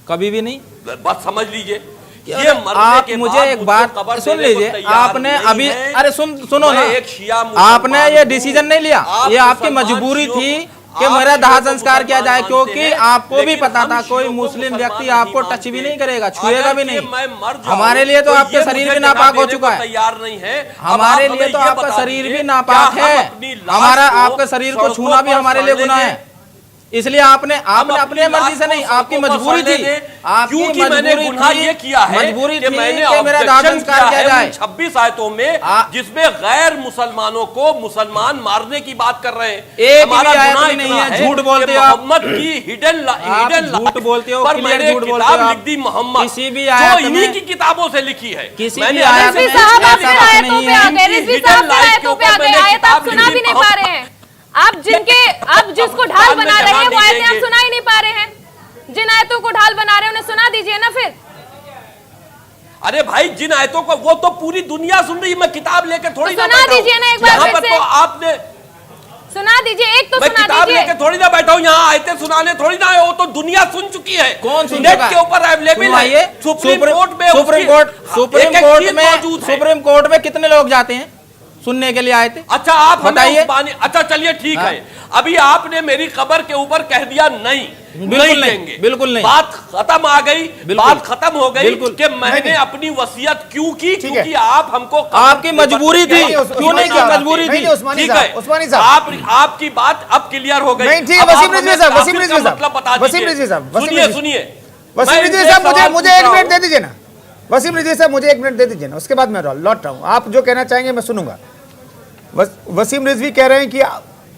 कभी भी नहीं। बात समझ लीजिए, ये मरने आप के मुझे बाद एक मुझको बात कब्र सुन देने को लीजिए। तैयार आपने नहीं अभी है। अरे सुनो ना, मैं एक शिया मुसलमान आपने ये हूं। डिसीजन नहीं लिया, आप ये आपकी मुसलमान मजबूरी शियों थी को- कि आप मेरा दाह शियों को संस्कार किया जाए, मुसलमान क्योंकि मानते हैं, आपको भी लेकिन पता हम था कोई शियों को मुस्लिम मुसलमान व्यक्ति नहीं आपको मानते टच भी हैं। नहीं करेगा, छुएगा भी अगर नहीं। मैं मर जाऊं, हमारे लिए तो आपके ये शरीर मुझे भी जगह नापाक हो देने चुका को है। तैयार नहीं है। हमारे अब आप लिए तो हमें ये आपका बता शरीर दीजिए, भी क्या नापाक हम है, अपनी लाश आपके को शरीर को सड़कों छूना भी पर हमारे लिए सड़ने गुनाह दें? है। इसलिए आपने अपनी अपने मर्जी से लाश नहीं, को आपकी सड़कों पर मजबूरी सड़ने थी, दें, आपकी क्योंकि मैंने मजबूरी गुनाह थी, ये किया है मजबूरी कि थी मैंने कि मेरा दाह ऑब्जेक्शन संस्कार किया जाए। 26 आयतों में, जिसमें गैर मुसलमानों को मुसलमान मारने की बात कर रहे हैं। एक हमारा भी आयत गुनाह में नहीं इतना है, झूठ बोलते हो आप। मोहम्मद की हिडन झूठ बोलते हो, पर क्लियर मैंने झूठ बोलते किताब हो आप। लिख दी मोहम्मद, किसी भी जो आयत इन्हीं में- की किताबों से लिखी है। किसी मैंने भी आयत रिजवी में साहब आप ऐसा फिर बात आयतों नहीं पे है। आ गए, रिजवी साहब फिर आयतों पे आ गए। आयत आप सुना भी नहीं पा रहे हैं। आप जिसको ढाल बना रहे हैं वो आयतें आप सुना ही नहीं पा रहे हैं। जिन आयतों को ढाल बना रहे हैं उन्हें सुना दीजिए ना फिर। अरे भाई, जिन आयतों को वो तो पूरी दुनिया सुन रही है, मैं किताब लेकर थोड़ी तो ना सुना बैठा हूं। दीजिए ना एक बार यहाँ फिर पर से। तो आपने सुना दीजिए, एक तो मैं सुना किताब दीजिए। लेकर थोड़ी ना बैठा हूं, यहाँ आयतें सुनाने थोड़ी ना आया, वो तो दुनिया सुन चुकी है। कौन सुन नेट चुका के है? ऊपर अवेलेबल है। सुप्रीम कोर्ट में सुप्रीम मौजूद है। सुप्रीम कोर्ट में कितने लोग जाते हैं सुनने के लिए आए थे? अच्छा, आप बताइए। अच्छा चलिए ठीक हाँ। है, अभी आपने मेरी खबर के ऊपर कह दिया नहीं बिल्कुल नहीं, देंगे, बिल्कुल नहीं। बात खत्म आ गई, बात खत्म हो गई बिल्कुल। कि मैंने अपनी वसीयत क्यों की, ठीक है। क्योंकि आप हमको आपकी मजबूरी थी, क्यों नहीं की मजबूरी थी? उस्मानी ठीक है, साहब, उस्मानी साहब, आपकी बात अब क्लियर हो गई। नहीं, ठीक है, अब आप वसीम रिजवी हमें साहब, वसीम काफिर रिजवी का साहब, मतलब बता वसीम दीजिए। रिजवी साहब, वसीम सुनिए रिजवी- सुनिए, वसीम मैं रिजवी इनसे साहब, सवाल मुझे पूछ एक रहा मिनट हूं। दे दीजिए ना। वसीम रिजवी साहब, मुझे एक मिनट दे दीजिए ना, उसके बाद मैं लौट रहा हूं। आप जो कहना चाहेंगे मैं सुनूंगा। वसीम रिजवी कह रहे हैं कि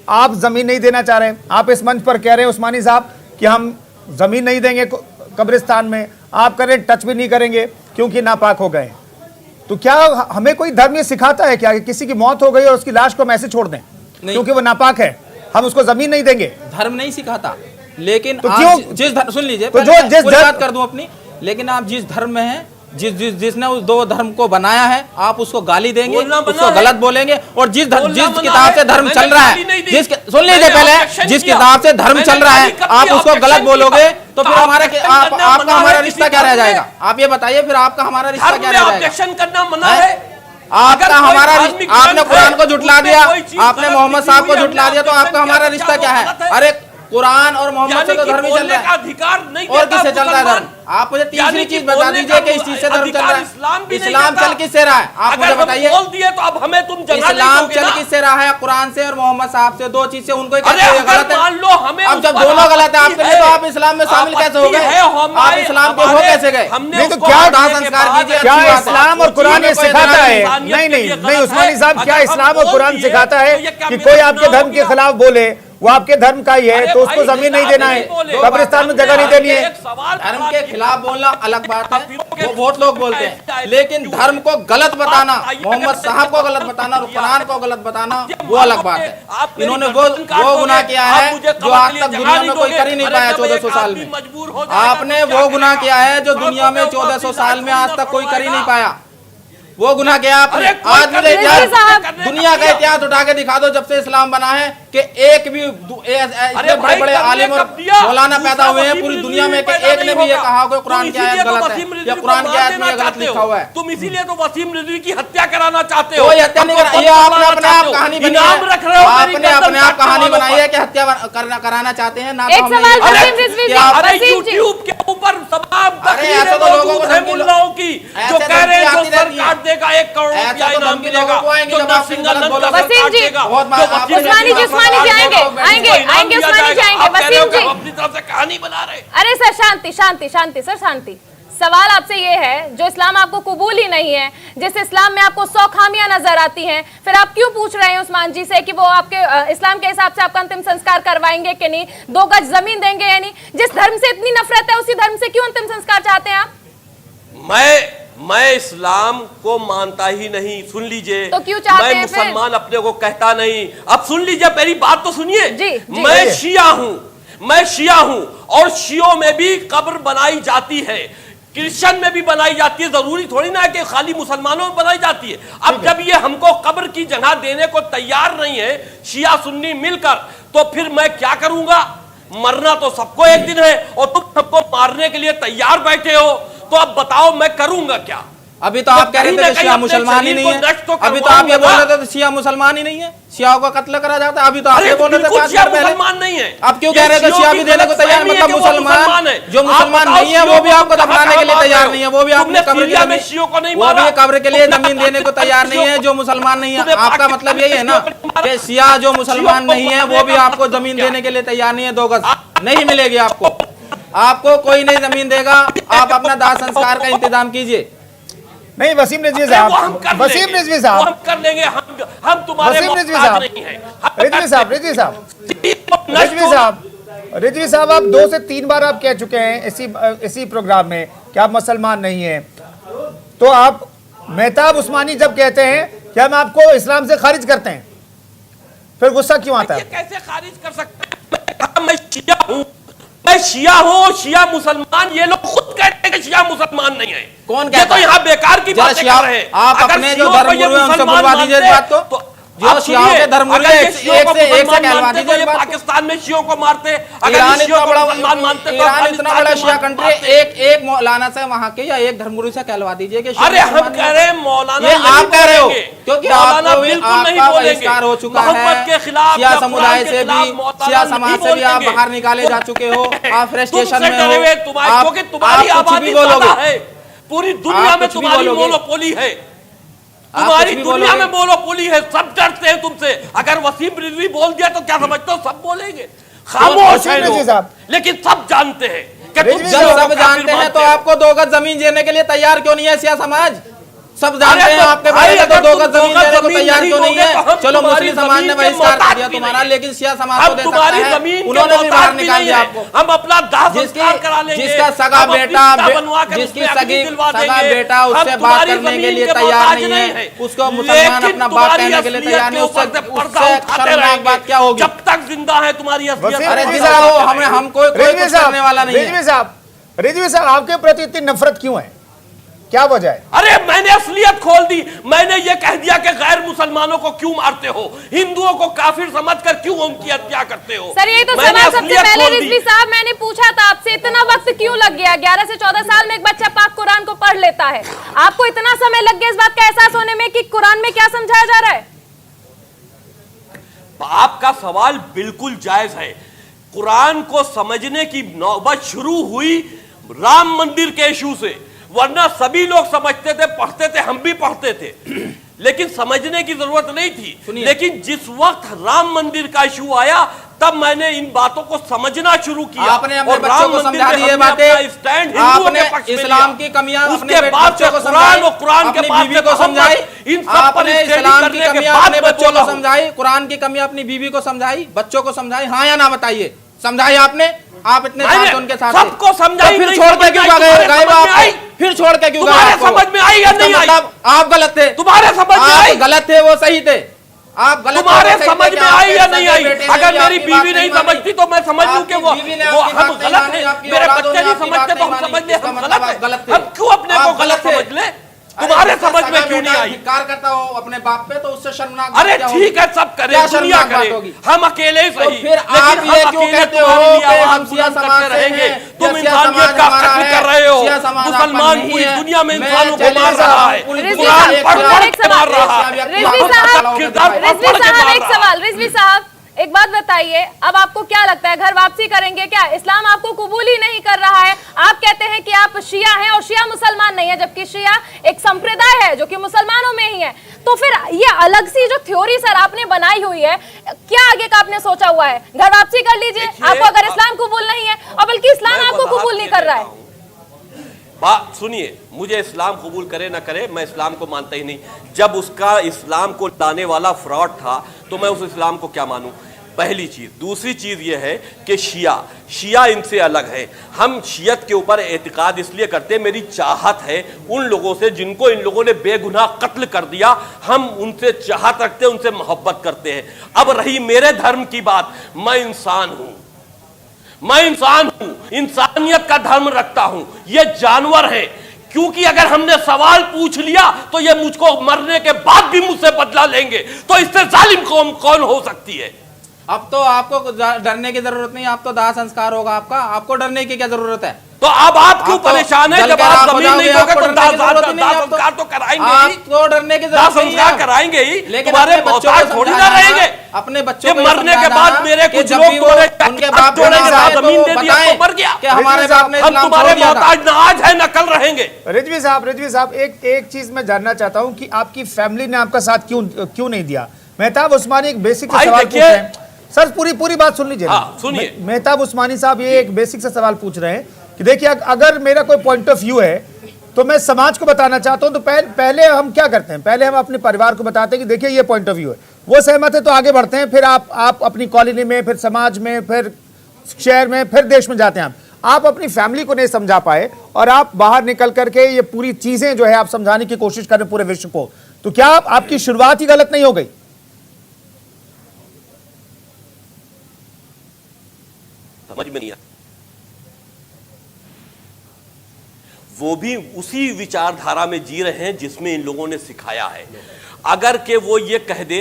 आप जमीन नहीं देना चाह रहे हैं। आप इस मंच पर कह रहे हैं उस्मानी साहब कि हम जमीन नहीं देंगे कब्रिस्तान में। आप कह रहे हैं टच भी नहीं करेंगे क्योंकि नापाक हो गए। तो क्या हमें कोई धर्म ये सिखाता है क्या कि किसी की मौत हो गई और उसकी लाश को हम ऐसे छोड़ दें क्योंकि वो नापाक है, हम उसको जमीन नहीं देंगे? धर्म नहीं सिखाता, लेकिन तो आप क्यों- जिस धर्म, सुन लीजिए, तो पहले जो मैं जिस पूरी धर्म- बात कर दूं अपनी, लेकिन आप जिस धर्म में हैं, जिसने उस दो धर्म को बनाया है, आप उसको गाली देंगे, बोलना मना उसको है। गलत बोलेंगे। और जिस बोलना मना किताब है। से धर्म मैंने चल रहा गाली नहीं है, दी। सुन लीजिए, मैंने पहले objection जिस किया। किताब से धर्म मैंने चल रहा है, गाली कब आप किया? उसको गलत objection बोलोगे किया। तो फिर तो हमारा objection आपका करना मना हमारा है रिश्ता किसी क्या रह धर्म में? जाएगा? आप ये बताइए, फिर आपका हमारा रिश्ता धर्म क्या में रह जाएगा? ऑब्जेक्शन करना मना हैं? है। आपका अगर कोई हमारा धार्मिक आपने ग्रंथ कुरान है, को झुटला उसमें दिया, कोई चीज आपने गलत मोहम्मद लिखी साहब को हुई है, झुटला दिया, तो हमने आपका हमारा objection रिश्ता किया, क्या वो है? गलत है। अरे कुरान और मोहम्मद यानी से तो कि धर्म ही चल बोलने रहा का है। अधिकार नहीं और देता किससे चल रहा है मुसलमान। धर्म? आप मुझे तीसरी यानी कि चीज बता बोलने दीजिए का कि इस चीज से धर्म चल अधिकार रहा है। इस्लाम भी नहीं इस्लाम देता। चल किससे रहा है? आप अगर मुझे हम बताइए। बोल दिए तो अब हमें तुम जगह नहीं इस्लाम दोगे चल ना। किससे रहा है? कुरान से और मोहम्मद साहब से, दो चीज से। उनको ही अरे कहते हैं अगर गलत है। मान लो हमें अब उस जब पर दोनों गलत है आपत्ति आपके लिए, तो आप इस्लाम में शामिल कैसे हो गए? आपत्ति है, आप इस्लाम के हो कैसे गए? हमने नहीं तो उसको क्या हटाने दाह के संस्कार बाद कीजिए, क्या अच्छी बात है। इस्लाम और कुरान ये कोई सिखाता है? इंसानियत नहीं के नहीं लिए नहीं, गलत उस्मानी है। साहब, क्या अगर हम इस्लाम और बोल कुरान दिए, सिखाता है तो ये क्या कि मेरा कोई आपके गुनाह धर्म हो के गया? खिलाफ बोले, वो आपके धर्म का ही है अरे तो उसको भाई, जमीन नहीं आप देना नहीं है, बोले। कब्रिस्तान में जगह नहीं देनी है? एक सवाल धर्म के खिलाफ बोलना अलग बात है, काफिरों वो बहुत लोग बोलते हैं, लेकिन धर्म को गलत बताना, मोहम्मद साहब को गलत बताना और कुरान को गलत बताना, वो अलग बात है। इन्होंने वो गुनाह किया है जो आज तक दुनिया में कोई कर ही नहीं पाया 1400 साल में। आपने वो गुनाह किया है जो दुनिया में 1400 साल में आज तक कोई कर ही नहीं पाया। वो गुनाह किया आपने। अरे कोई आज मुझे रिजवी इतिहास, साहब, दुनिया का इतिहास उठा के दिखा दो जब से इस्लाम बना है कि एक भी इतने बड़े बड़े आलिम और मौलाना पैदा हुए हैं पूरी दुनिया में कि एक ने भी ये कहा हो कुरान की आयत गलत है या कुरान की आयत में ये गलत लिखा हुआ है। तुम इसीलिए तो वसीम रिजवी की हत्या कराना चाहते हो। कोई हत्या नहीं करा, ये आपने अपने आप कहानी बनाई है, रख रहे हो, आपने अपने आप कहानी बनाई है कि हत्या कराना चाहते हैं ना। एक सवाल वसीम रिजवी जी, अरे वसीम जी, यूट्यूब के ऊपर तमाम अरे ऐसे तो लोगों को धमकी मुल्लाओं की जो ऐसे कह रहे हैं धमकी जो आती सर काट देगा 1 करोड़ ऐसा रुपया तो इनाम धमकी मिलेगा, लोगों को आएंगी जो जब आप नरसिंह गलत नंद बोलो। का वसीम जी, काटेगा, बहुत जो आपने उस्मानी जी, उस्मानी जी आएंगे, आएंगे, आएंगे, उस्मानी जी आएंगे। वसीम जी, अपनी तरफ से कहानी बना रहे। अरे सर शांति शांति शांति, सर शांति। सवाल आपसे ये है, जो इस्लाम आपको कबूल ही नहीं है, जिस इस्लाम में आपको 100 खामियां नजर आती हैं, फिर आप क्यों पूछ रहे हैं उस्मान जी से कि वो आपके इस्लाम के हिसाब से आपका अंतिम संस्कार करवाएंगे कि नहीं, 2 गज जमीन देंगे या नहीं? जिस धर्म से इतनी नफरत है उसी धर्म से क्यों अंतिम संस्कार चाहते हैं आप? मैं इस्लाम को मानता ही नहीं, सुन लीजिए। तो क्यों चाहते मैं हैं फिर? मुसलमान अपने को कहता नहीं। अब सुन लीजिए, मेरी बात तो सुनिए। जी, जी। मैं शिया हूं और शियों में भी कब्र बनाई जाती है, क्रिश्चियन में भी बनाई जाती है। जरूरी थोड़ी ना है कि खाली मुसलमानों में बनाई जाती है। अब जब ये हमको कब्र की जगह देने को तैयार नहीं है शिया सुन्नी मिलकर, तो फिर मैं क्या करूंगा? मरना तो सबको एक दिन है और तुम सबको मारने के लिए तैयार बैठे हो, तो अब बताओ मैं करूंगा क्या? अभी तो आप कह रहे थे शिया मुसलमान ही नहीं है, अभी तो आप ये बोल रहे थे शिया मुसलमान ही नहीं है, शियाओं का कत्ल करा जाता है। अभी तो आप ये बोल रहे थे शिया मुसलमान नहीं है। आप क्यों कह रहे थे शिया भी देने को तैयार, मतलब मुसलमान जो मुसलमान नहीं है वो भी आपको दफनाने के लिए तैयार नहीं है, वो भी आपने कब्र के लिए, शियों को नहीं वो भी कब्र के लिए जमीन देने को तैयार नहीं है जो मुसलमान नहीं है। आपका मतलब यही है ना कि शिया जो मुसलमान नहीं है वो भी आपको जमीन देने के लिए तैयार नहीं है। 2 गज नहीं मिलेगी आपको, आपको कोई नहीं जमीन देगा। आप अपना दाह संस्कार का इंतजाम कीजिए। नहीं वसीम रिजवी साहब, वसीम रिजवी साहब, हम कर लेंगे, हम तुम्हारे वसीम रिजवी मोहताज साहब, नहीं हैं। रिजवी साहब आप 2 से 3 बार आप कह चुके हैं इसी प्रोग्राम में कि आप मुसलमान नहीं हैं। तो आप मेहताब उस्मानी जब कहते हैं कि हम आपको इस्लाम से खारिज करते हैं, फिर गुस्सा क्यों आता ये है? कैसे खारिज कर सकते हैं? मैं शिया हूँ, मैं शिया हूँ, शिया मुसलमान, ये लोग खुद कहते हैं कि शिया मुसलमान नहीं है। कौन ये कहता तो यहाँ बेकार की बातें कर रहे हैं। आप अपने जो धर्मगुरु हैं उनसे बुलवा दीजिए इस बात को, जो शियाओं के धर्मगुरु एक से कहलवा दीजिए इस बात को। पाकिस्तान में शियों को मारते, अगर ईरान शियों इतना को बड़ा, मुसलमान मानते तो ईरान इतना बड़ा शिया कंट्री, मारते। एक मौलाना से वहां के या एक धर्मगुरु से कहलवा दीजिए कि अरे हम कह रहे हैं मौलाना, ये आप कह रहे हो क्योंकि मौलाना आपको बिल्कुल नहीं आपका बोलेंगे। बहिष्कार हो चुका मोहम्मद है के खिलाफ शिया या समुदाय कुरान के से खिलाफ भी, मौलाना शिया नहीं समाज से भी आप बोलेंगे। बाहर निकाले जा चुके हो, आप फ्रस्ट्रेशन तुमसे में डरे हुए हो, क्योंकि तुम्हारी आप कुछ आबादी भी बोलोगे, ज्यादा है, पूरी दुनिया आप में कुछ भी तुम्हारी बोलोगे। मोनोपोली है, आप तुम्हारी कुछ भी दुनिया बोलोगे। में मोनोपोली है, सब डरते हैं तुमसे। अगर वसीम रिजवी बोल दिया तो क्या समझते हो सब बोलेंगे? खामोश वसीम है रिजवी लोग, साहब। लेकिन सब जानते हैं कि तुम रिजवी जब शियों को सब काफिर जानते हैं तो मानते आपको 2 गज जमीन देने के लिए तैयार क्यों नहीं है शिया समाज? सब जानते अरे हैं तो आपके भाई बारे में, तो अगर 2 तुम गज जमीन 2 गज देने को जमीन तैयार नहीं क्यों नहीं दोगे तो है? हम चलो तुम्हारी मुस्लिम समाज ने जमीन के बहिष्कार कर मोहताज दिया भी तुम्हारा, नहीं। लेकिन शिया समाज को हम दे तुम्हारी सकता है, जमीन के उन्होंने भी बाहर मोहताज भी निकाल नहीं दिया है। आपको। हम अपना दाह संस्कार करा लेंगे, जिसका सगा हम अपनी बेटा चिता बनवा के जिसकी उसमें अग्नि दिलवा सगा देंगे। बेटा हम उससे बात तुम्हारी करने के जमीन लिए के तैयार मोहताज नहीं है, है। उसको मुसलमान लेकिन अपना बाप तुम्हारी कहने के लिए असलियत तैयार नहीं, के ऊपर से पर्दा उससे उठाते शर्मनाक रहेंगे। बात क्या होगी? जब तक जिंदा है तुम्हारी असलियत, वसीम अरे रिजवी जिधर साहब, हो हम कोई कुछ करने वाला नहीं है। रिजवी साहब आपके प्रति इतनी नफरत क्यों है, क्या वजह है? अरे मैंने असलियत खोल दी, मैंने ये कह दिया कि गैर मुसलमानों को क्यों मारते हो, हिंदुओं को काफिर समझकर क्यों उनकी हत्या करते हो। सर ये तो मैंने सवाल सबसे असलियत पहले खोल दी। रिजवी साहब मैंने पूछा था आपसे, इतना वक्त क्यों लग गया? 11 से 14 साल में एक बच्चा पाक कुरान को पढ़ लेता है, आपको इतना समय लग गया इस बात का एहसास होने में कि कुरान में क्या समझाया जा रहा है? आपका सवाल बिल्कुल जायज है। कुरान को समझने की नौबत शुरू हुई राम मंदिर के इशू से, वरना सभी लोग समझते थे, पढ़ते थे, हम भी पढ़ते थे, लेकिन समझने की जरूरत नहीं थी। लेकिन जिस वक्त राम मंदिर का इशू आया तब मैंने इन बातों को समझना शुरू किया। आपने अपने और बच्चों राम को मंदिर समझा में दी ये हमने बातें, अपना स्टैंड हिंदुओं आपने के पक्ष में इस्लाम लिया। की कमियां उसके अपने बाद बच्चों को कुरान समझाई, और कुरान के अपनी बाद बीवी को समझाई, इन सब पर आपने स्टडी इस्लाम की करने के कमियां बाद अपने मैं बच्चों बोला को हूं। समझाई, कुरान की कमियां अपनी बीवी को समझाई, बच्चों को समझाई, हाँ या ना बताइए? समझाई आपने? आप इतने साथ थे उनके साथ, सबको समझाई, फिर नहीं छोड़ के समझ क्यों में आई? गए? तुम्हारे समझ में आई? फिर छोड़ के क्यों गए? तुम्हारे आपको? समझ में आई या नहीं आई? मतलब आप गलत थे, तुम्हारे समझ में आई? आप गलत थे, वो सही थे। आप गलत तुम्हारे थे, वो सही समझ थे में कि आई या आपके नहीं सगे आई? बेटे ने अगर भी मेरी आपकी बीवी बात नहीं मानी। समझती तो मैं समझ लूं कि वो आपकी बीवी ने वो आपकी हम बात नहीं गलत मानी, हैं। आपकी मेरे औलादों बच्चे ने नहीं आपकी समझते बात तो हम नहीं समझ मानी, ले इसका हम मतलब आप गलत गलत हैं। थे। हम क्यों अपने को आप गलत गलत थे। समझ ले? तुम्हारे समझ में क्यों नहीं आई? धिक्कार करता हो अपने बाप पे तो उससे शर्मनाक अरे ठीक है, सब करे, दुनिया करे, हम अकेले ही सही, फिर आप लेकिन ये हम क्यों अकेले कहते हो तुम्हारे लिए कि आवाज हम शिया बुलंद समाज करते से रहेंगे? हैं, तुम शिया इंसानियत समाज का हमारा कत्ल है, कर रहे हो, शिया समाज आपका मुसलमान नहीं पूरी है। दुनिया में मैं इंसानों को चलिए मार साहब, रहा है, पूरी रिजवी दुनिया साहब, एक और साथ एक सवाल, मार रहा है, रिजवी साहब एक सवाल, रिजवी साहब एक बात बताइए, अब आपको क्या लगता है घर वापसी करेंगे क्या? इस्लाम आपको कबूल ही नहीं कर रहा है। आप कहते हैं कि आप शिया हैं और शिया मुसलमान नहीं है, जबकि शिया एक संप्रदाय है जो कि मुसलमानों में ही है। तो फिर ये अलग सी जो थ्योरी सर आपने बनाई हुई है, क्या आगे का आपने सोचा हुआ है? घर वापसी कर लीजिए आपको अगर इस्लाम कबूल नहीं है, और बल्कि इस्लाम आपको कबूल नहीं कर रहा है। बात सुनिए, मुझे इस्लाम कबूल करे ना करे, मैं इस्लाम को मानता ही नहीं। जब उसका इस्लाम को लाने वाला फ्रॉड था तो मैं उस इस्लाम को क्या मानूं? पहली चीज। दूसरी चीज यह है कि शिया इनसे अलग है। हम शियत के ऊपर एतिकाद इसलिए करते हैं, मेरी चाहत है उन लोगों से जिनको इन लोगों ने बेगुनाह कत्ल कर दिया, हम उनसे चाहत रखते हैं, उनसे मोहब्बत करते हैं। अब रही मेरे धर्म की बात, मैं इंसान हूं, मैं इंसान हूं, इंसानियत का धर्म रखता हूं, ये जानवर है। क्योंकि अगर हमने सवाल पूछ लिया तो ये मुझको मरने के बाद भी मुझसे बदला लेंगे, तो इससे जालिम कौम कौन हो सकती है? अब तो आपको डरने की जरूरत नहीं, आप तो दाह संस्कार होगा आपका, आपको डरने की क्या जरूरत है? तो अब आप क्यों परेशान है? जब आप जमीन नहीं दोगे तो दाह संस्कार तो कराएंगे ही, आपको डरने की दाह जरूरत नहीं संस्कार है। कराएंगे ही, लेकिन तुम्हारे अपने बच्चों मोहताज को थोड़ी ना समझाना, रहेंगे। अपने बच्चों कि को मरने के समझाना बाद मेरे कि कुछ जब लोग भी वो तुम्हारे उनके बाप जोड़ेंगे, दादा जमीन तो दे दिया बताएं तो मर गया। कि हमारे बाप ने हम इस्लाम तुम्हारे छोड़ दिया था। मोहताज ना आज है ना कल रहेंगे। रिजवी साहब एक चीज मैं जानना चाहता हूं कि आपकी फैमिली ने आपका साथ क्यों नहीं दिया? मेहताब उस्मानी एक बेसिक सा भाई सवाल पूछ देखिए- रहे हैं सर, पूरी बात सुन लीजिए। हाँ, सुनिए। मेहताब उस्मानी साहब ये एक बेसिक सा सवाल पूछ रहे हैं कि देखिए अगर मेरा कोई पॉइंट ऑफ व्यू है तो मैं समाज को बताना चाहता हूं, तो पहले हम क्या करते हैं? पहले हम अपने परिवार को बताते हैं कि देखिए ये पॉइंट ऑफ व्यू है, वो सहमत है तो आगे बढ़ते हैं, फिर आप अपनी कॉलोनी में, फिर समाज में, फिर शहर में, फिर देश में जाते हैं। आप अपनी फैमिली को नहीं समझा पाए और आप बाहर निकल करके ये पूरी चीजें जो है आप समझाने की कोशिश कर रहे हैं पूरे विश्व को, तो क्या आपकी शुरुआत ही गलत नहीं हो गई? समझ में नहीं आया। वो भी उसी विचारधारा में जी रहे हैं जिसमें इन लोगों ने सिखाया है। अगर के वो ये कह दे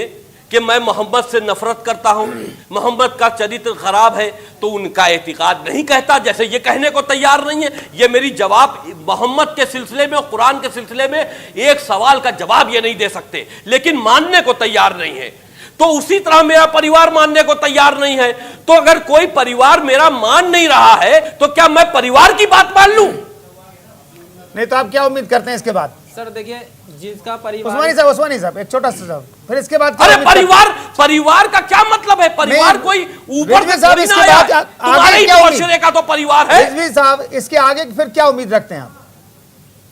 कि मैं मोहम्मद से नफरत करता हूं, मोहम्मद का चरित्र खराब है, तो उनका एतिकाद नहीं कहता, जैसे ये कहने को तैयार नहीं है। ये मेरी जवाब मोहम्मद के सिलसिले में और कुरान के सिलसिले में एक सवाल का जवाब ये नहीं दे सकते, लेकिन मानने को तैयार नहीं है। तो उसी तरह मेरा परिवार मानने को तैयार नहीं है। तो अगर कोई परिवार मेरा मान नहीं रहा है तो क्या मैं परिवार की बात मान लूं? नहीं तो आप क्या उम्मीद करते हैं इसके बाद? सर देखिए, जिसका परिवार उस्मानी साहब एक छोटा सा सवाल, फिर इसके बाद क्या अरे उम्मीद करते हैं? परिवार का क्या मतलब है? परिवार कोई ऊपर रिजवी से साहब, थोड़ी ना इसके आया बाद है। तुम्हारे ही क्या उम्मीद? मुआशरे का तो परिवार है। रिजवी साहब इसके आगे फिर क्या उम्मीद रखते हैं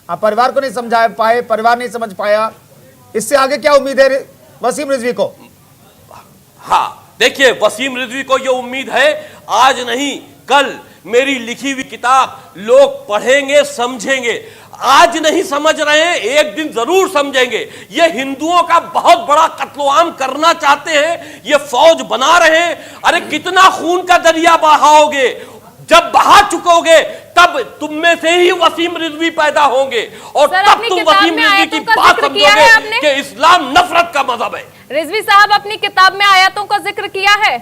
आप परिवार को नहीं समझा पाए, परिवार नहीं समझ पाया, इससे आगे क्या उम्मीद है वसीम रिजवी को? हाँ देखिए, वसीम रिजवी को ये उम्मीद है आज नहीं कल मेरी लिखी हुई किताब लोग पढ़ेंगे, समझेंगे। आज नहीं समझ रहे हैं, एक दिन जरूर समझेंगे। ये हिंदुओं का बहुत बड़ा कत्लोआम करना चाहते हैं, ये फौज बना रहे हैं। अरे कितना खून का दरिया बहाओगे? जब बहा चुकोगे तब तुम में से ही वसीम रिजवी पैदा होंगे और सर, तब अपनी तुम किताब वसीम में रिजवी आयतों की का बात जिक्र किया है समझोगे आपने? कि इस्लाम नफरत का मजहब है। रिजवी साहब अपनी किताब में आयतों का जिक्र किया है?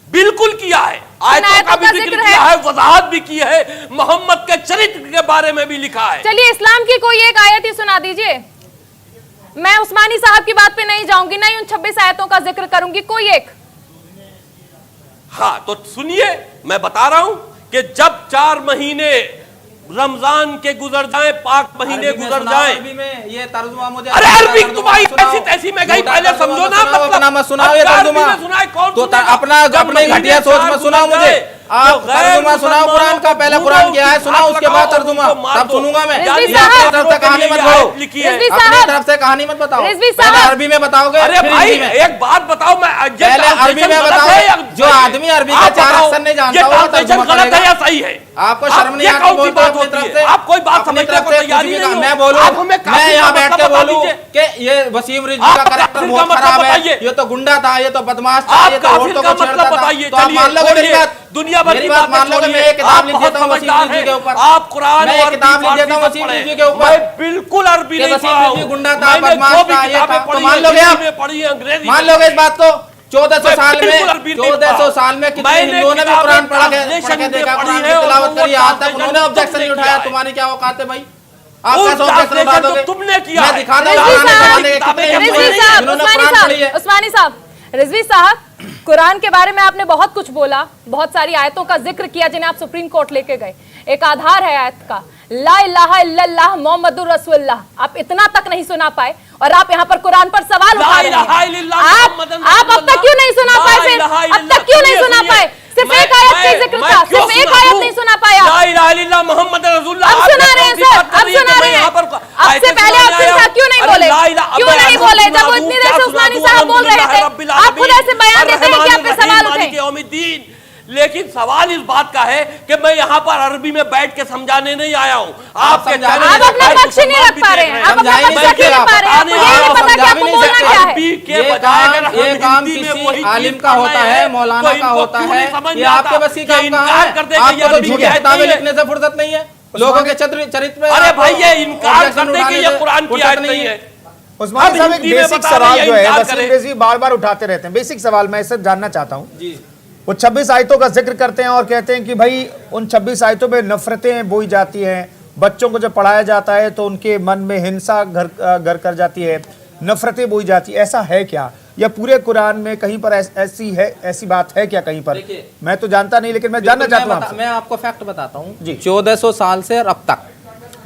बिल्कुल किया है, आयतों का भी जिक्र किया है, वजाहत भी की है, मोहम्मद के चरित्र के बारे में भी लिखा है। चलिए इस्लाम की कोई एक आयत ही सुना दीजिए। मैं उस्मानी साहब की बात पे नहीं जाऊंगी, नहीं उन 26 आयतों का जिक्र करूंगी, कोई एक। हाँ तो सुनिए, मैं बता रहा हूं कि जब 4 महीने रमजान के गुजर जाएं, पाक महीने गुजर जाएं। अरबी में ये तर्जुमा मुझे, अरे अरबी तुम्हारी ऐसी तैसी में गई, पहले समझो ना। अपना मत सुनाओ ये तर्जुमा, तो अपना अपने घटिया सोच में सुनाओ मुझे। आप तर्जुमा सुनाओ कुरान का, पहले कुरान क्या है सुनाओ, उसके बाद तर्जुमा, तब सुनूंगा मैं। रिजवी अपनी साहब, तरफ से कहानी मत बताओ, रिजवी अपनी साहब, तरफ से कहानी मत बताओ, रिजवी पहले साहब। अरबी में बताओगे, अरे फिर भाई हिंदी में। एक बात बताओ, मैं पहले अरबी में बताओ, जो आदमी अरबी का 4 अक्षर नहीं जानता वो तर्जुमा गलत है या करेगा। सही है? आपको शर्म नहीं ये आती कौन सी बोलते बात अपनी होती तरफ है? से? आप कोई बात अपनी समझने तरफ को से तैयार कुछ ही भी नहीं हो। मैं बोलूं, आप हमें मैं यहाँ बैठ के बोलूं, बोलूं कि ये वसीम रिजवी का कैरेक्टर बहुत खराब है, ये तो गुंडा था, ये तो बदमाश था, ये तो औरतों को छेड़ता था, तो आप मान लोगे मेरी बात? दुनिया भर मेरी की बात बातें मान लोगे? मैं एक किताब लिख देता हूँ वसीम रिजवी के ऊपर, आप कुरान मैं एक और किताब लिख देता हूँ वसीम रिजवी के ऊपर, मैं बिल्कुल अरबी नहीं वसीम पढ़ा रिजवी हूं। गुंडा था, मैंने बदमाश जो भी था, ये किताबें था, तो पढ़ी मान हैं, लोगे आप? हिंदी में पढ़ी है, अंग्रेजी मान में लोगे इस बात को? 1400 साल में बिल्कुल अरबी नहीं 1400 साल में कितने मैंने हिंदुओं ने भी किताबें कुरान पढ़ के translation देखा, में कुरान पढ़ी की है और तिलावत करी, आज तक translation उन्होंने ऑब्जेक्शन नहीं तुमने उठाया। किया है। तुम्हारी क्या औकात है भाई? आप उस कैसे ऑब्जेक्शन उठा translation दोगे? जो तुमने किया मैं है। दिखा दूं रिजवी कुरान साहब, के कितने रिजवी हिंदू हैं साहब, जिन्होंने उस्मानी कुरान पढ़ी है। साहब, उस्मानी साहब, रिजवी साहब, कुरान के बारे में आपने बहुत कुछ बोला, बहुत सारी आयतों का जिक्र किया जिन्हें आप सुप्रीम कोर्ट लेके गए। एक आधार है आयत का, ला इलाहा इल्लल्लाह मुहम्मदुर रसूलुल्लाह, आप इतना तक नहीं सुना पाए और आप यहाँ पर कुरान पर सवाल उठा रहे हैं। आप अब तक क्यों नहीं सुना पाए? फिर अब तक क्यों नहीं सुना पाए? सिर्फ एक आयत का जिक्र था, सिर्फ एक आयत नहीं सुना पाया। ला इलाहा इल्लल्लाह मुहम्मद रसूलुल्लाह अब सुना रहे हैं सर, अब सुना रहे हैं। अब से पहले आप सिर्फ क्यों नहीं बोले? क्यों नहीं बोले जब वो इतनी देर से उस्मानी साहब बोल रहे थे? आप खुद ऐसे बयान देते हैं कि आपके सवाल उठे। लेकिन सवाल इस बात का है कि मैं यहाँ पर अरबी में बैठ के समझाने नहीं आया हूँ। आपके आप अपना पक्ष नहीं रख पा रहे हैं, आप अपना पक्ष रख नहीं पा रहे हैं, मुझे नहीं पता कि आपको बोलना क्या है। अरबी के बजाय अगर हम ये काम हिंदी में किसी वही आलिम चीज का कर होता रहे है, हैं, मौलाना तो का इनको होता क्यों है, नहीं समझ ये में आपके आता बस की कि काम इनकार कहाँ है? कर दे कि आपको ये तो अरबी झूठी की किताबें आयत लिखने से फुर्सत नहीं है, लोगों के चरित्र पे अरे भाई ये इनकार objection कर दे कि उठाने ये से कुरान की फुर्सत आयत नहीं नहीं है। है। उस्मानी साहब, एक हिंदी में बेसिक बता रहे सवाल हैं, जो है इनकार वसीम करें। रिजवी बार बार उठाते रहते हैं, बेसिक सवाल मैं इससे जानना चाहता हूँ जी। वो 26 आयतों का जिक्र करते हैं और कहते हैं कि भाई उन 26 आयतों में नफरतें बोई जाती हैं, बच्चों को जब पढ़ाया जाता है तो उनके मन में हिंसा घर कर जाती है, नफरतें बोई जाती है। ऐसा है क्या, या पूरे कुरान में कहीं पर ऐसी बात है क्या कहीं पर? मैं तो जानता नहीं, लेकिन मैं जानना चाहता हूँ। मैं आपको फैक्ट बताता हूँ जी। 1400 साल से और अब तक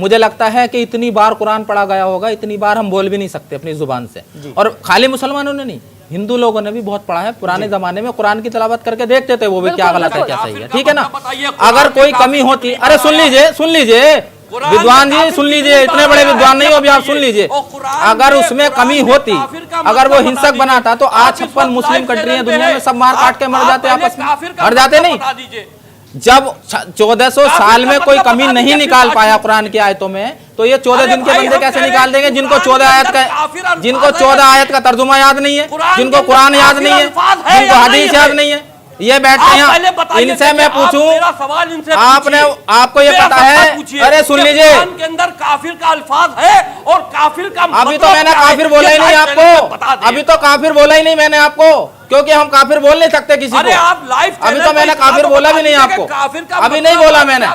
मुझे लगता है कि इतनी बार कुरान पढ़ा गया होगा, इतनी बार हम बोल भी नहीं सकते अपनी जुबान से। और खाली मुसलमानों ने नहीं, हिंदू लोगों ने भी बहुत पढ़ा है। पुराने जमाने में कुरान की तिलावत करके देखते थे वो भी क्या गलत है क्या सही है, ठीक है ना। अगर कोई कमी होती, अरे सुन लीजिए विद्वान जी, सुन लीजिए, इतने बड़े विद्वान नहीं हो भी, आप सुन लीजिए। अगर उसमें कमी होती, अगर वो हिंसक बनाता तो आज 56 मुस्लिम कंट्री है दुनिया में, सब मार काट के मर जाते, आपस में मर जाते नहीं। जब 1400 साल में कोई कमी नहीं निकाल पाया कुरान की आयतों में, तो ये 14 दिन के बंदे कैसे निकाल देंगे जिनको 14 आयत का तर्जुमा याद नहीं है, जिनको कुरान याद नहीं है, जिनको हदीस याद नहीं है, ये बैठे हैं। इनसे मैं पूछूं, आपने आपको ये पता है? अरे सुन लीजिए, के अंदर काफिर का अल्फाज है और काफिर का अभी तो मैंने काफिर बोला ही नहीं आपको, अभी तो काफिर बोला ही नहीं मैंने आपको, क्योंकि हम काफिर बोल नहीं सकते किसी को। आप लाइव अभी तो मैंने काफिर बोला भी नहीं आपको, अभी नहीं बोला मैंने।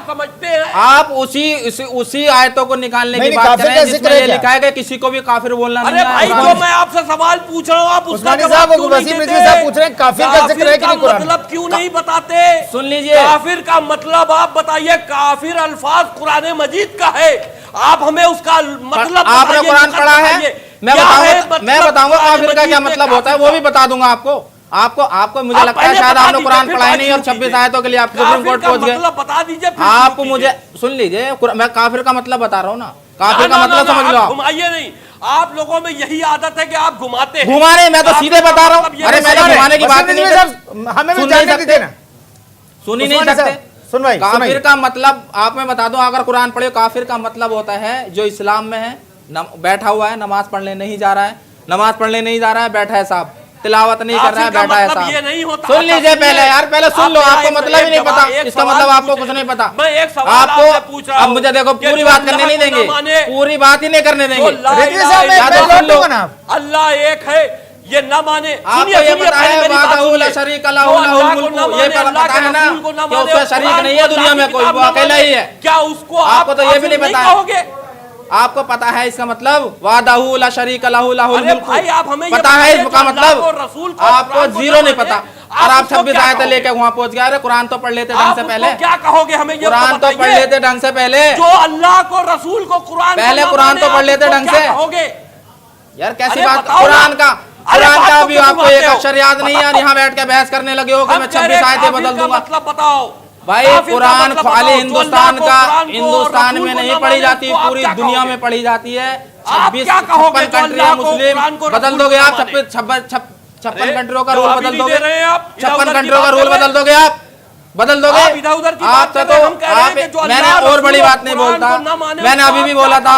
आप उसी आयतों को निकालने की बात कर रहे हैं जिसमें ये लिखा है कि किसी को भी काफिर बोलना नहीं है। अरे भाई, जो मैं आपसे सवाल पूछ रहा हूँ आप उसका उस्मानी जवाब साहब, क्यों नहीं वसीम देते? रिजवी साहब पूछ रहे हैं काफिर का जिक्र है कि नहीं कुरान में? मतलब क्यों नहीं बताते? सुन लीजिए, काफिर का मतलब आप बताइए। काफिर अल्फाज कुरान मजीद का है, आप हमें उसका मतलब आपने कुरान पढ़ा है? मैं बताऊंगा काफिर का क्या मतलब होता है, वो भी बता दूंगा आपको। आपको मुझे लगता है शायद आपने कुरान पढ़ा नहीं और 26 आयतों के लिए आप सुप्रीम कोर्ट पहुंच गए। बता दीजिए आप मुझे सुन लीजिए, मैं काफिर का मतलब बता रहा हूँ ना, काफिर का मतलब समझ लो आप। घुमाइए नहीं, आप लोगों में यही आदत है कि आप घुमाते हैं। घुमाने, मैं तो सीधे बता रहा हूँ। अरे मैंने घुमाने की बात नहीं, हमें भी जानने दीजिए ना। सुन ही नहीं सकते। सुन भाई, काफिर का मतलब आप मैं बता दूं, अगर कुरान पढ़े, काफिर का मतलब होता है जो इस्लाम में है, बैठा हुआ है, नमाज पढ़ने नहीं जा रहा है, नमाज पढ़ने नहीं जा रहा है, बैठा है साहब, तिलावत नहीं कर रहा है, बैठा है साहब। सुन लीजिए पहले यार, पहले सुन लो, आपको मतलब ही नहीं पता, इसका मतलब आपको कुछ नहीं पता। आपको अब मुझे देखो पूरी बात करने नहीं देंगे, पूरी बात ही नहीं करने देंगे। अल्लाह एक है, ये न माने। आपको ये पता है वादा शरीक ये पता है ना कि उसका शरीक नहीं है दुनिया में कोई, वो अकेला ही है। क्या उसको आपको तो ये भी नहीं पता है? आपको पता है इसका मतलब वादाहू ला शरीक लहू लहुल मुल्क, पता है इसका मतलब? आपको जीरो नहीं पता, और आप 26 आयतें लेके वहां पहुंच गए। अरे कुरान तो पढ़ लेते ढंग से पहले, क्या कहोगे हमें? कुरान तो पढ़ लेते ढंग से पहले, जो अल्लाह को रसूल को कुरान पहले कुरान तो पढ़ लेते ढंग से। यार कैसी बात, कुरान का भी आपको एक अक्षर याद नहीं है, और यहाँ बैठ के बहस करने लगे हो कि मैं 26 आयतें बदल दूंगा। मतलब बताओ भाई, कुरान खाली हिंदुस्तान में नहीं पढ़ी जाती, पूरी दुनिया में पढ़ी जाती है। 56 कंट्री है मुस्लिम, बदल दोगे आप? 56 कंट्रियों का रूल बदल दोगे? 56 कंट्रियों का रूल बदल दोगे आप? बदल दोगे आप? तो मैंने और बड़ी बात नहीं बोलता, मैंने अभी भी बोला था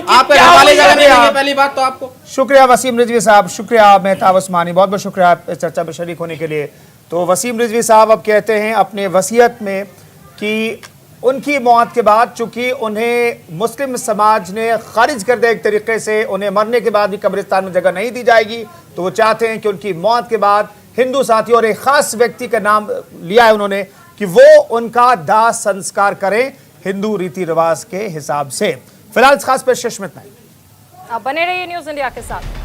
आपके घर वाले जगह नहीं देंगे, पहली बात तो आपको। शुक्रिया वसीम रिजवी साहब, शुक्रिया मेहताब उस्मानी, बहुत बहुत शुक्रिया इस चर्चा में शरीक होने के लिए। तो वसीम रिजवी साहब अब कहते हैं अपने वसीयत में कि उनकी मौत के बाद चूंकि उन्हें मुस्लिम समाज ने खारिज कर दिया एक तरीके से, उन्हें मरने के बाद भी कब्रिस्तान में जगह नहीं दी जाएगी, तो वो चाहते हैं कि उनकी मौत के बाद हिंदू साथियों और एक खास व्यक्ति का नाम लिया है उन्होंने कि वो उनका दाह संस्कार करें हिंदू रीति रिवाज के हिसाब से। फिलहाल इस खास पेशकश में इतना ही। आप बने रहिए न्यूज़ इंडिया के साथ।